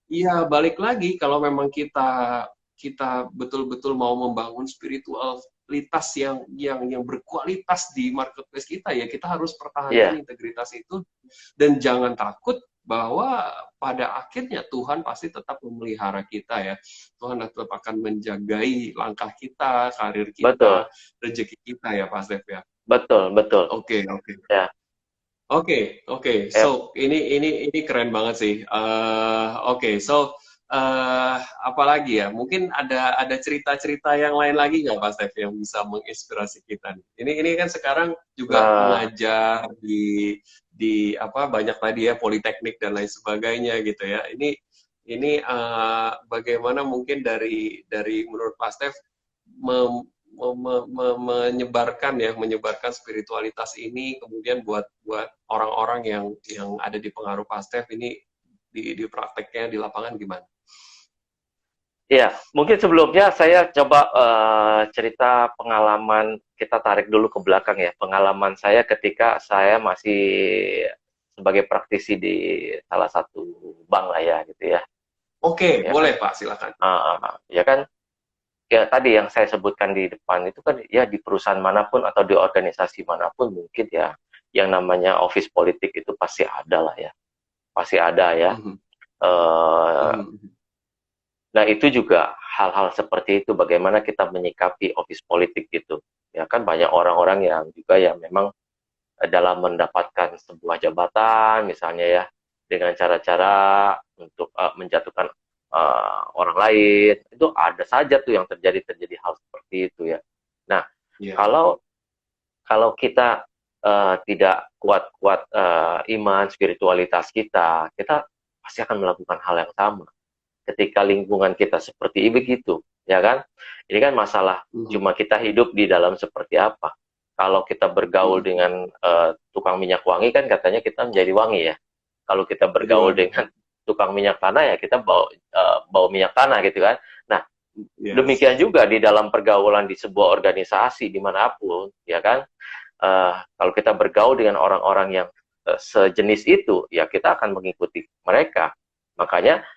ya balik lagi kalau memang kita kita betul-betul mau membangun spiritualitas yang berkualitas di marketplace kita ya, kita harus pertahankan Iya, integritas itu dan jangan takut bahwa pada akhirnya Tuhan pasti tetap memelihara kita ya. Tuhan tetap akan menjagai langkah kita, karir betul, kita, rezeki kita ya Pak Stef ya. betul, betul. Oke, oke. Ya, Oke, oke. ya, So, ini keren banget sih. Oke, so apalagi ya? Mungkin ada cerita-cerita yang lain lagi nggak Pak Stef yang bisa menginspirasi kita nih? Ini kan sekarang juga nah, mengajar di apa banyak tadi ya politeknik dan lain sebagainya gitu ya. Ini bagaimana mungkin dari menurut Pak Stef menyebarkan spiritualitas ini kemudian buat buat orang-orang yang ada di pengaruh pastef ini di prakteknya di lapangan gimana? ya. Mungkin sebelumnya saya coba cerita pengalaman, kita tarik dulu ke belakang ya. Pengalaman saya ketika saya masih sebagai praktisi di salah satu bank lah ya gitu ya. Oke, Ya kan? boleh Pak, silakan. Ya kan? Ya tadi yang saya sebutkan di depan itu kan ya di perusahaan manapun atau di organisasi manapun mungkin ya yang namanya office politik itu pasti ada lah ya, pasti ada ya. Mhm, Eh, mhm, nah itu juga hal-hal seperti itu bagaimana kita menyikapi office politik gitu. Ya kan banyak orang-orang yang juga yang memang dalam mendapatkan sebuah jabatan misalnya ya, dengan cara-cara untuk menjatuhkan orang lain, itu ada saja tuh yang terjadi hal seperti itu ya. Nah, Iya. kalau kalau kita tidak kuat-kuat iman, spiritualitas kita, kita pasti akan melakukan hal yang sama. Ketika lingkungan kita seperti begitu, ya kan? Ini kan masalah cuma kita hidup di dalam seperti apa. Kalau kita bergaul dengan tukang minyak wangi kan katanya kita menjadi wangi ya. Kalau kita bergaul dengan tukang minyak tanah ya kita bau minyak tanah gitu kan. Nah, demikian juga di dalam pergaulan di sebuah organisasi dimanapun, ya kan? Kalau kita bergaul dengan orang-orang yang sejenis itu, ya kita akan mengikuti mereka. Makanya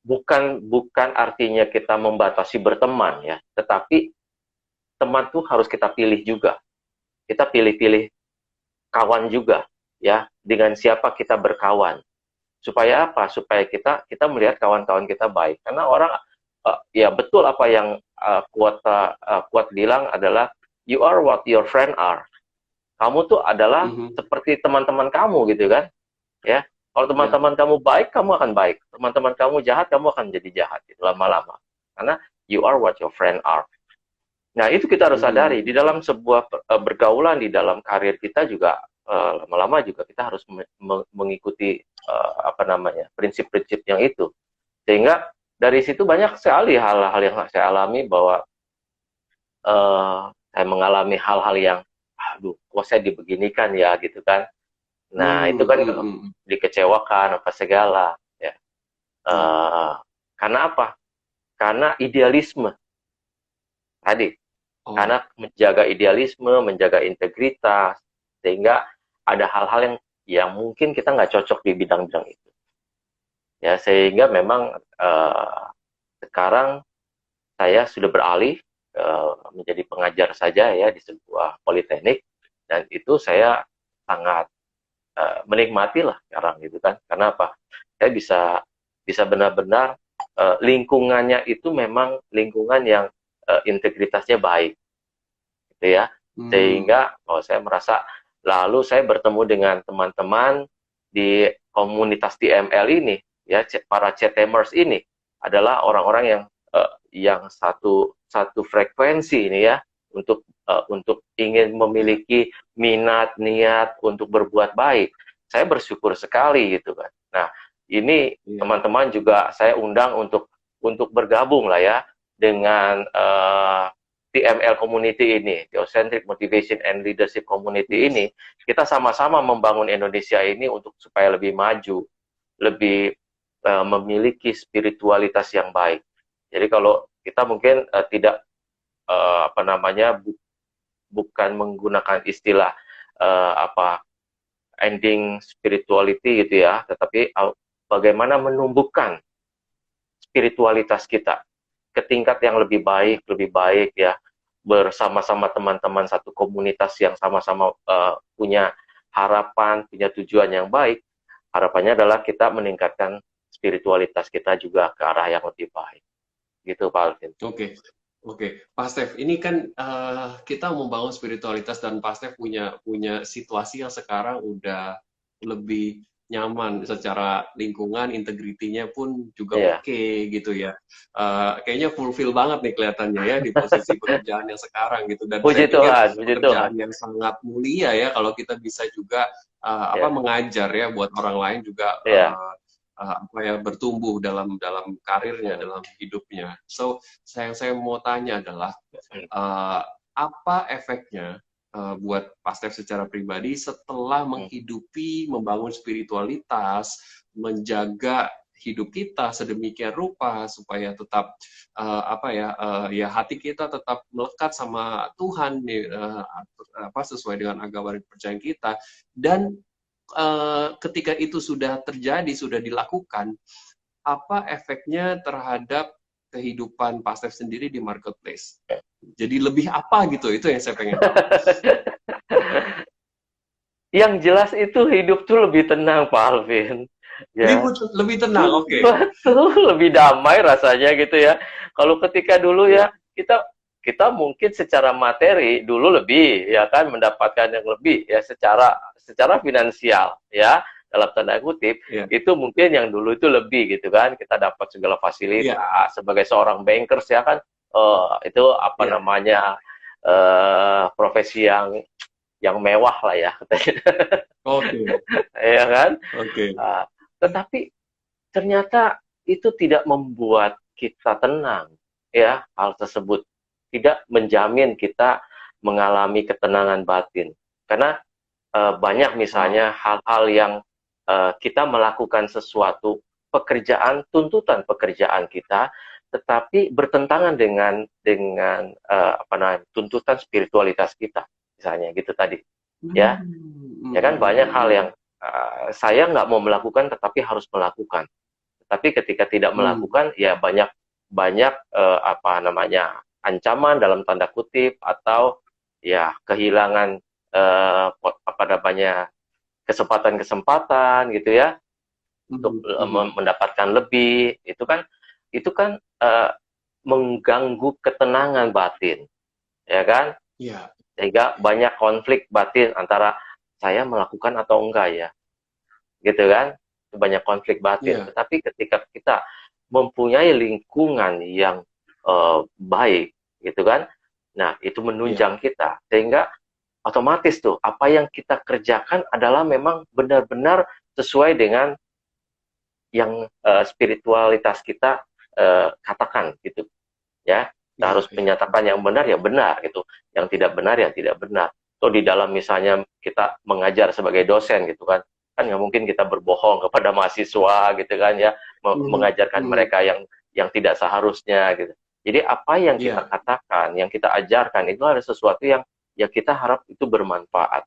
bukan artinya kita membatasi berteman ya, tetapi teman tuh harus kita pilih juga. Kita pilih-pilih kawan juga ya, dengan siapa kita berkawan. Supaya apa? Supaya kita melihat kawan-kawan kita baik. Karena orang ya betul apa yang kuat bilang adalah you are what your friend are. Kamu tuh adalah seperti teman-teman kamu gitu kan. Ya. Kalau teman-teman kamu baik, kamu akan baik. Teman-teman kamu jahat, kamu akan jadi jahat gitu, lama-lama. Karena you are what your friend are. Nah, itu kita harus sadari di dalam sebuah bergaulan, di dalam karir kita juga lama-lama juga kita harus mengikuti prinsip-prinsip yang itu. Sehingga dari situ banyak sekali hal-hal yang saya alami bahwa saya mengalami hal-hal yang aduh, kok saya dibeginikan ya gitu kan. Nah, itu kan dikecewakan apa segala ya. Karena apa? Karena idealisme. Tadi. Karena menjaga idealisme, menjaga integritas, sehingga ada hal-hal yang mungkin kita nggak cocok di bidang-bidang itu. Ya, sehingga memang sekarang saya sudah beralih menjadi pengajar saja ya di sebuah politeknik, dan itu saya sangat menikmati lah sekarang gitu kan. Karena apa? Saya bisa benar-benar lingkungannya itu memang lingkungan yang integritasnya baik, gitu ya. Sehingga saya merasa, lalu saya bertemu dengan teman-teman di komunitas TML ini, ya, para CTMers ini adalah orang-orang yang satu frekuensi ini ya, untuk ingin memiliki minat, niat untuk berbuat baik. Saya bersyukur sekali gitu kan. Nah, ini teman-teman juga saya undang untuk bergabung lah ya dengan TML Community ini, Theocentric Motivation and Leadership Community ini. Kita sama-sama membangun Indonesia ini untuk supaya lebih maju, lebih memiliki spiritualitas yang baik. Jadi kalau kita mungkin tidak bukan menggunakan istilah ending spirituality gitu ya, tetapi bagaimana menumbuhkan spiritualitas kita ke tingkat yang lebih baik ya, bersama-sama teman-teman satu komunitas yang sama-sama punya harapan, punya tujuan yang baik. Harapannya adalah kita meningkatkan spiritualitas kita juga ke arah yang lebih baik. Gitu Pak Alvin. Oke, Pak Stef, ini kan kita membangun spiritualitas dan Pak Stef punya situasi yang sekarang udah lebih nyaman secara lingkungan, integritinya pun juga oke gitu ya. Kayaknya fulfill banget nih kelihatannya ya di posisi pekerjaan yang sekarang gitu. Dan puji Tuhan, pekerjaan yang sangat mulia ya kalau kita bisa juga mengajar ya buat orang lain juga bertumbuh dalam karirnya, dalam hidupnya. So, yang saya mau tanya adalah apa efeknya buat Pak Stef secara pribadi setelah menghidupi, membangun spiritualitas, menjaga hidup kita sedemikian rupa supaya tetap hati kita tetap melekat sama Tuhan sesuai dengan agama dan kepercayaan kita. Dan ketika itu sudah terjadi, sudah dilakukan, apa efeknya terhadap kehidupan Pak Stef sendiri di marketplace? Jadi lebih apa gitu, itu yang saya pengen tahu. Yang jelas itu hidup tuh lebih tenang Pak Alvin. Ya. Lebih tenang, oke. Betul, lebih damai rasanya gitu ya. Kalau ketika dulu ya kita kita mungkin secara materi dulu lebih, ya kan, mendapatkan yang lebih ya secara finansial, ya, dalam tanda kutip, Iya. itu mungkin yang dulu itu lebih gitu kan, kita dapat segala Iya. fasilitas sebagai seorang bankers ya kan, itu apa Iya. namanya, profesi yang mewah lah ya, Oke. ya kan. Oke. Uh, tetapi ternyata itu tidak membuat kita tenang, ya, hal tersebut tidak menjamin kita mengalami ketenangan batin, karena banyak Wow. misalnya hal-hal yang kita melakukan sesuatu pekerjaan, tuntutan pekerjaan kita, tetapi bertentangan dengan apa namanya, tuntutan spiritualitas kita, misalnya gitu tadi, ya. Ya kan banyak hal yang saya nggak mau melakukan tetapi harus melakukan. Tapi ketika tidak Hmm. melakukan, ya banyak banyak apa namanya, ancaman dalam tanda kutip, atau ya kehilangan apa namanya, kesempatan-kesempatan gitu ya, untuk Mhm. Mhm. mendapatkan lebih. Itu kan mengganggu ketenangan batin, ya kan? Iya. Sehingga Iya. banyak konflik batin antara saya melakukan atau enggak ya, gitu kan? Banyak konflik batin. Iya. Tetapi ketika kita mempunyai lingkungan yang baik, gitu kan? Nah, itu Iya. menunjang kita, sehingga otomatis tuh apa yang kita kerjakan adalah memang benar-benar sesuai dengan yang spiritualitas kita katakan gitu, ya. Kita Iya. harus Iya. menyatakan yang benar ya benar gitu, yang tidak benar ya tidak benar. Atau di dalam misalnya kita mengajar sebagai dosen gitu kan, kan nggak mungkin kita berbohong kepada mahasiswa gitu kan ya, Mhm. mengajarkan Mhm. mereka yang tidak seharusnya gitu. Jadi apa yang kita Iya. katakan, yang kita ajarkan itu ada sesuatu yang kita harap itu bermanfaat.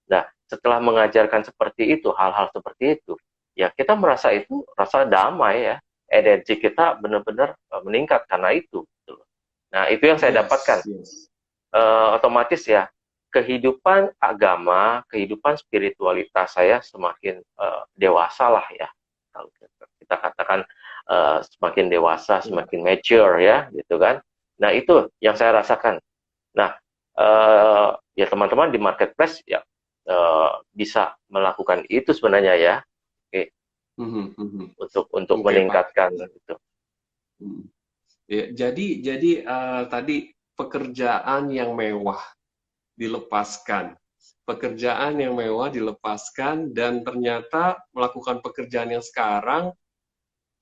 Nah, setelah mengajarkan seperti itu, hal-hal seperti itu, ya kita merasa itu rasa damai ya, energi kita benar-benar meningkat karena itu. Gitu. Nah, itu yang saya dapatkan. Yes. Yes. Otomatis ya, kehidupan agama, kehidupan spiritualitas saya semakin dewasa lah ya. Kalau kita katakan semakin dewasa, Iya. semakin mature ya, gitu kan. Nah, itu yang saya rasakan. Nah, ya teman-teman di marketplace ya bisa melakukan itu sebenarnya ya, oke, Mhm. Mhm. untuk Oke, Pak. meningkatkan itu. Mhm. Ya, jadi tadi pekerjaan yang mewah dilepaskan. Pekerjaan yang mewah dilepaskan dan ternyata melakukan pekerjaan yang sekarang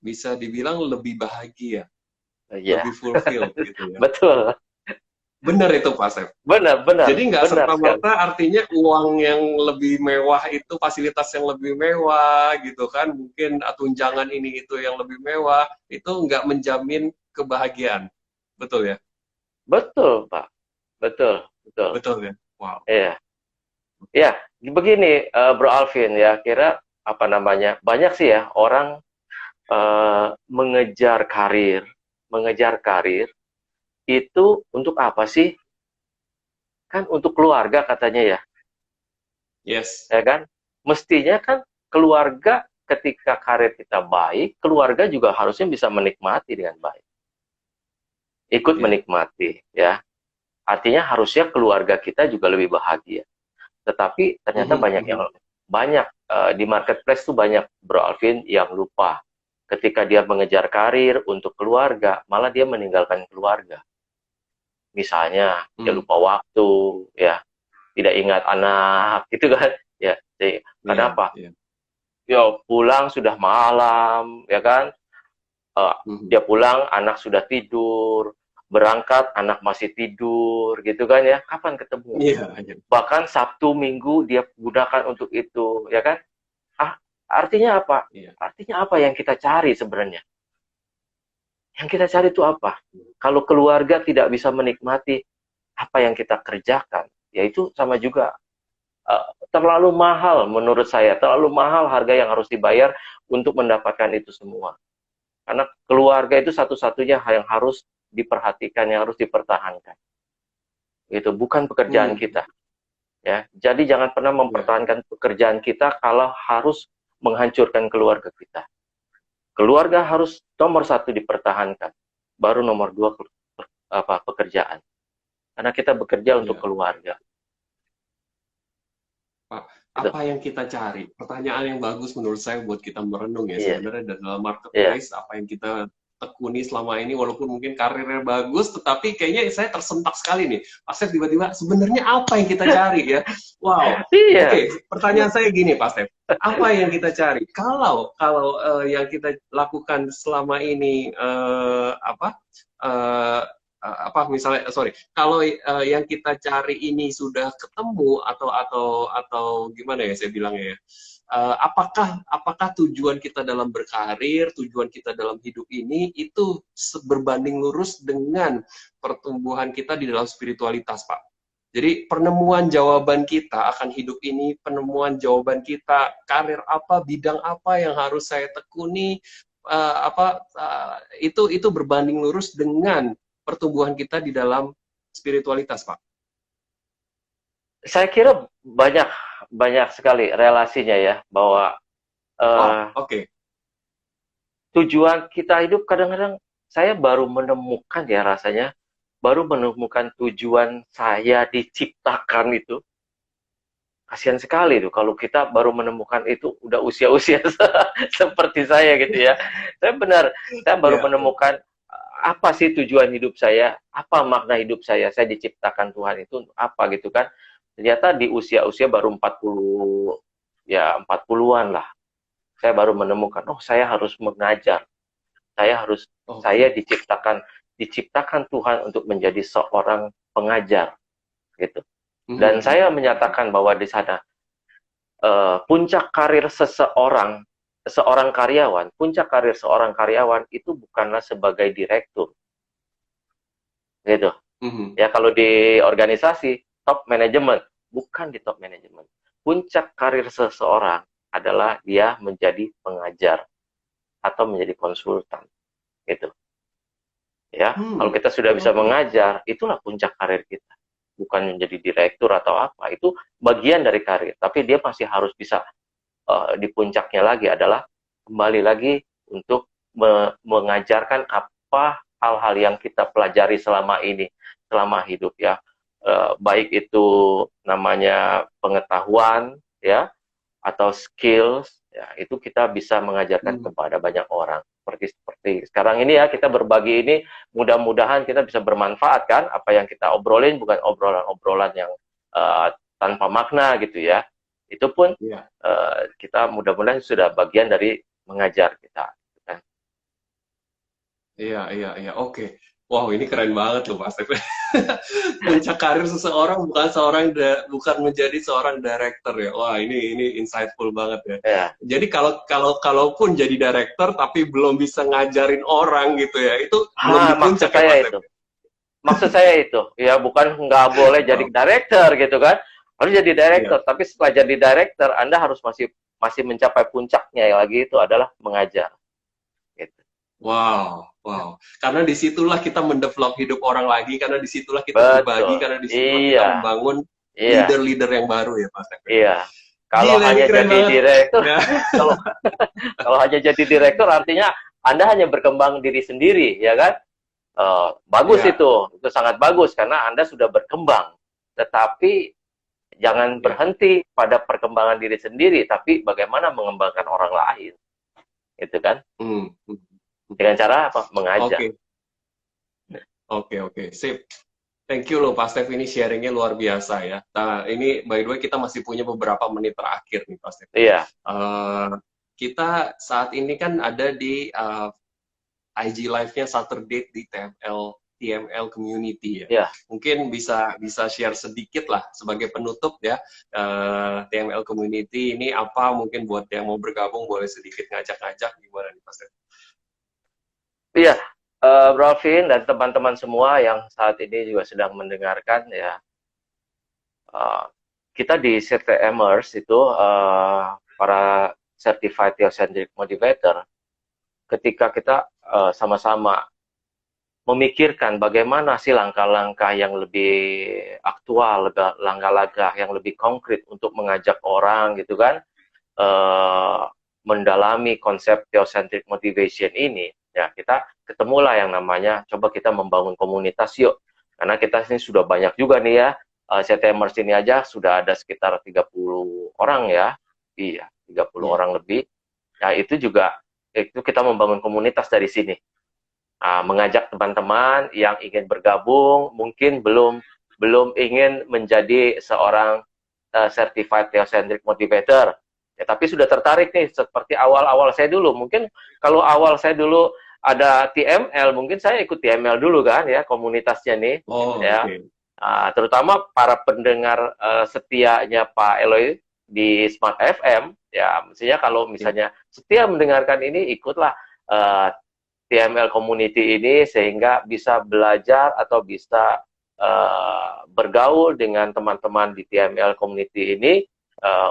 bisa dibilang lebih bahagia, Ya, lebih fulfilled gitu ya. betul, Benar itu Pak Sef. benar, benar, Jadi nggak benar sekali. serta-merta artinya uang yang lebih mewah itu fasilitas yang lebih mewah gitu kan. Mungkin tunjangan ini itu yang lebih mewah itu nggak menjamin kebahagiaan. Betul ya? Betul, Pak. Betul, betul. Betul ya? Wow. Iya. Ya, begini, Bro Alvin ya, kira apa namanya? Banyak sih ya orang mengejar karir itu untuk apa sih? Kan untuk keluarga katanya ya, Yes. ya kan? Mestinya kan keluarga, ketika karir kita baik, keluarga juga harusnya bisa menikmati dengan baik. Ikut Ya. menikmati ya. Artinya harusnya keluarga kita juga lebih bahagia. Tetapi ternyata Mhm. banyak Mhm. di marketplace tuh banyak, Bro Alvin, yang lupa. Ketika dia mengejar karir untuk keluarga, malah dia meninggalkan keluarga. Misalnya dia Hmm. lupa waktu, ya, tidak ingat anak, gitu kan? Ya, jadi, Iya. kenapa? Iya. Ya pulang sudah malam, ya kan? Mhm. Dia pulang anak sudah tidur, berangkat anak masih tidur, gitu kan ya? Kapan ketemu? Iya. Iya. Bahkan Sabtu Minggu dia gunakan untuk itu, ya kan? Ah, artinya apa? Iya. Artinya apa yang kita cari sebenarnya? Yang kita cari itu apa? Kalau keluarga tidak bisa menikmati apa yang kita kerjakan, yaitu sama juga terlalu mahal menurut saya, terlalu mahal harga yang harus dibayar untuk mendapatkan itu semua. Karena keluarga itu satu-satunya hal yang harus diperhatikan, yang harus dipertahankan. Itu bukan pekerjaan Hmm. kita. Ya, jadi jangan pernah Iya. mempertahankan pekerjaan kita kalau harus menghancurkan keluarga kita. Keluarga harus nomor satu dipertahankan, baru nomor dua apa pekerjaan. Karena kita bekerja untuk Iya. keluarga. Pak, Gitu. apa yang kita cari? Pertanyaan yang bagus menurut saya buat kita merenung ya Iya, sebenarnya dalam iya. marketplace apa yang kita tekuni selama ini walaupun mungkin karirnya bagus tetapi kayaknya saya tersentak sekali nih. Pak Stef tiba-tiba sebenarnya apa yang kita cari ya? Wow. Iya. Oke, pertanyaan saya gini Pak Stef. Apa yang kita cari? Kalau kalau yang kita lakukan selama ini eh, apa misalnya sorry kalau yang kita cari ini sudah ketemu atau gimana ya saya bilangnya ya. Apakah apakah tujuan kita dalam berkarir, tujuan kita dalam hidup ini itu berbanding lurus dengan pertumbuhan kita di dalam spiritualitas, Pak? Jadi penemuan jawaban kita akan hidup ini, penemuan jawaban kita karir apa, bidang apa yang harus saya tekuni, itu berbanding lurus dengan pertumbuhan kita di dalam spiritualitas, Pak. Saya kira banyak banyak sekali relasinya ya bahwa Oh, eh, oke. tujuan kita hidup kadang-kadang saya baru menemukan ya rasanya baru menemukan tujuan saya diciptakan itu. Kasihan sekali tuh kalau kita baru menemukan itu udah usia-usia seperti saya gitu ya. Saya baru Iya, iya. menemukan apa sih tujuan hidup saya, apa makna hidup saya diciptakan Tuhan itu untuk apa gitu kan. Ternyata di usia-usia baru 40 ya 40-an lah. Saya baru menemukan, oh saya harus mengajar. Saya Oke. diciptakan Tuhan untuk menjadi seorang pengajar gitu. Dan Mhm, saya mhm. menyatakan bahwa di sana puncak karir puncak karir seorang karyawan itu bukanlah sebagai direktur, gitu. Mhm. Ya kalau di organisasi top manajemen, bukan di top manajemen. Puncak karir seseorang adalah dia menjadi pengajar atau menjadi konsultan, gitu. Ya, kalau kita sudah bisa Oke. mengajar, itulah puncak karir kita. Bukan menjadi direktur atau apa, itu bagian dari karir. Tapi dia masih harus bisa di puncaknya lagi adalah kembali lagi untuk mengajarkan apa hal-hal yang kita pelajari selama ini, selama hidup ya. Baik itu namanya pengetahuan ya atau skills ya itu kita bisa mengajarkan Mhm. kepada banyak orang seperti seperti sekarang ini ya kita berbagi ini mudah-mudahan kita bisa bermanfaat kan apa yang kita obrolin bukan obrolan-obrolan yang tanpa makna gitu ya itu pun Iya. kita mudah-mudahan sudah bagian dari mengajar kita kan. Iya, iya, iya. Oke. Wow, ini keren banget loh, Pak Stef. Puncak karir seseorang bukan menjadi seorang director ya. Wah, ini insightful banget ya. Ya, Jadi kalaupun jadi director tapi belum bisa ngajarin orang gitu ya, itu belum di maksud puncak ya, saya Pak Stef. itu ya bukan nggak boleh jadi Wow. director gitu kan harus jadi Iya. director tapi setelah jadi director Anda harus masih masih mencapai puncaknya lagi itu adalah mengajar gitu. Wow, wow. Karena disitulah kita mendevelop hidup orang lagi, karena disitulah kita berbagi, Betul, karena disitulah kita iya, membangun iya, leader-leader yang baru ya, Pak Stef. iya. Kalau Gila, ini hanya keren jadi banget. direktur, Ya. kalau kalau hanya jadi direktur artinya Anda hanya berkembang diri sendiri, ya kan? Bagus Iya, itu sangat bagus karena Anda sudah berkembang. Tetapi jangan iya. berhenti pada perkembangan diri sendiri, tapi bagaimana mengembangkan orang lain, gitu kan? Hmm, hmm, hmm. Dengan cara apa? Mengajar. Oke, oke, oke. Sip. Thank you loh, Pak Stef. Ini sharingnya luar biasa ya. Nah, ini by the way kita masih punya beberapa menit terakhir nih, Pak Stef. Iya, Eh, kita saat ini kan ada di IG Live-nya Saturday di TML Community ya. iya. Mungkin bisa bisa share sedikit lah sebagai penutup ya. TML Community ini apa mungkin buat yang mau bergabung boleh sedikit ngajak-ngajak gimana nih Mas? Iya, Bro Alvin dan teman-teman semua yang saat ini juga sedang mendengarkan ya, uh, kita di CTMers itu para Certified Theocentric Motivator, ketika kita sama-sama memikirkan bagaimana sih langkah-langkah yang lebih aktual, langkah-langkah yang lebih konkret untuk mengajak orang gitu kan, uh, mendalami konsep theocentric motivation ini, ya kita ketemulah yang namanya coba kita membangun komunitas yuk. Karena kita sini sudah banyak juga nih ya. CTMers ini aja sudah ada sekitar 30 orang ya. Iya, 30 orang lebih. Nah, itu juga itu kita membangun komunitas dari sini. Mengajak teman-teman yang ingin bergabung, mungkin belum ingin menjadi seorang certified theocentric motivator. Ya, tapi sudah tertarik nih seperti awal-awal saya dulu. Mungkin kalau awal saya dulu ada TML, mungkin saya ikut TML dulu kan ya, komunitasnya nih. Ya. Okay. Terutama para pendengar setianya Pak Eloy di Smart FM, ya mestinya kalau misalnya setia mendengarkan ini, ikutlah TML Community ini sehingga bisa belajar atau bisa bergaul dengan teman-teman di TML Community ini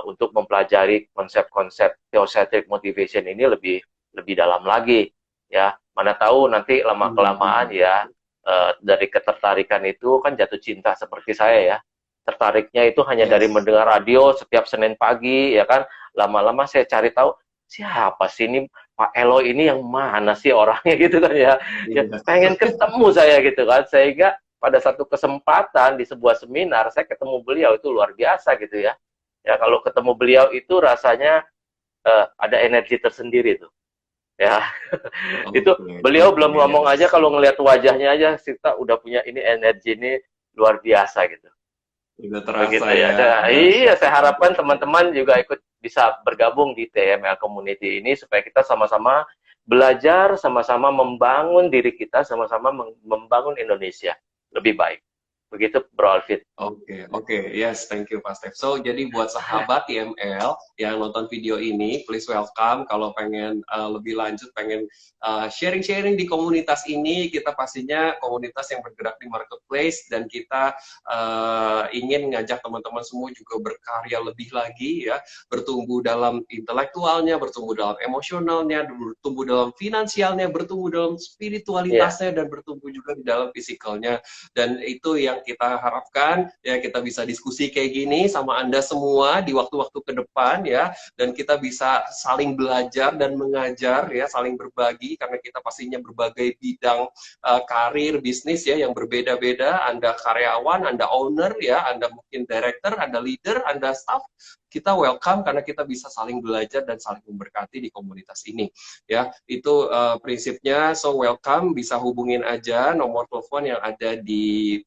untuk mempelajari konsep-konsep theocentric motivation ini lebih dalam lagi, ya. Mana tahu nanti lama-kelamaan ya dari ketertarikan itu kan jatuh cinta seperti saya ya. Tertariknya itu hanya dari mendengar radio setiap Senin pagi, ya kan. Lama-lama saya cari tahu siapa sih ini Pak Eloy ini, yang mana sih orangnya gitu kan ya. Ya pengen ketemu saya gitu kan, sehingga pada satu kesempatan di sebuah seminar saya ketemu beliau, itu luar biasa gitu ya. Ya kalau ketemu beliau itu rasanya ada energi tersendiri tuh. Ya, itu beliau belum ngomong aja, kalau ngelihat wajahnya aja kita udah punya ini energi ini luar biasa gitu. Udah terasa begitu ya. Iya, saya harapkan teman-teman juga ikut bisa bergabung di TML Community ini supaya kita sama-sama belajar, sama-sama membangun diri kita, sama-sama membangun Indonesia lebih baik. Begitu Bro Alvin. Oke, yes, thank you Pak Steph. So, jadi buat sahabat TML yang nonton video ini, please welcome. Kalau pengen lebih lanjut, pengen sharing-sharing di komunitas ini, kita pastinya komunitas yang bergerak di marketplace, dan kita ingin ngajak teman-teman semua juga berkarya lebih lagi, ya, bertumbuh dalam intelektualnya, bertumbuh dalam emosionalnya, bertumbuh dalam finansialnya, bertumbuh dalam spiritualitasnya, dan bertumbuh juga di dalam fisikalnya. Dan itu yang kita harapkan, ya, kita bisa diskusi kayak gini sama Anda semua di waktu-waktu ke depan, ya, dan kita bisa saling belajar dan mengajar, ya, saling berbagi, karena kita pastinya berbagai bidang karir, bisnis, ya, yang berbeda-beda. Anda karyawan, Anda owner, ya, Anda mungkin director, Anda leader, Anda staff, kita welcome karena kita bisa saling belajar dan saling memberkati di komunitas ini, ya. Itu prinsipnya. So welcome, bisa hubungin aja nomor telepon yang ada di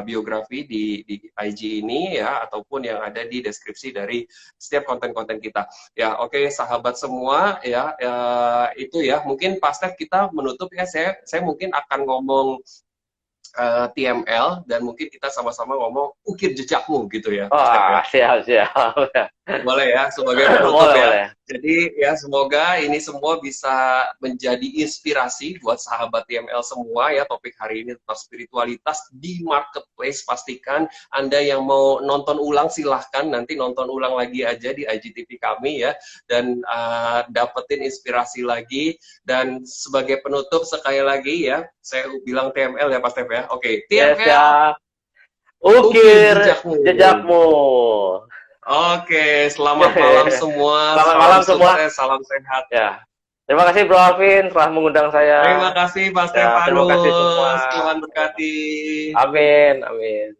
biografi di IG ini, ya, ataupun yang ada di deskripsi dari setiap konten-konten kita, ya. Oke, sahabat semua, ya, itu ya mungkin Pak Steph kita menutup, ya. Saya mungkin akan ngomong TML, dan mungkin kita sama-sama ngomong ukir jejakmu gitu ya. Siap. Boleh ya, sebagai penutup ya. Jadi ya semoga ini semua bisa menjadi inspirasi buat sahabat TML semua, ya. Topik hari ini tentang spiritualitas di marketplace. Pastikan Anda yang mau nonton ulang, silahkan nanti nonton ulang lagi aja di IGTV kami, ya, dan dapetin inspirasi lagi. Dan sebagai penutup sekali lagi, ya, saya bilang TML ya Pak Steph ya. Oke, TML. Ukir jejakmu. Oke, selamat malam semua. Selamat malam semua. Salam sehat. Ya. Terima kasih Bro Alvin telah mengundang saya. Terima kasih Pak Stefanus. Terima kasih semua. Tuhan berkati. Amin.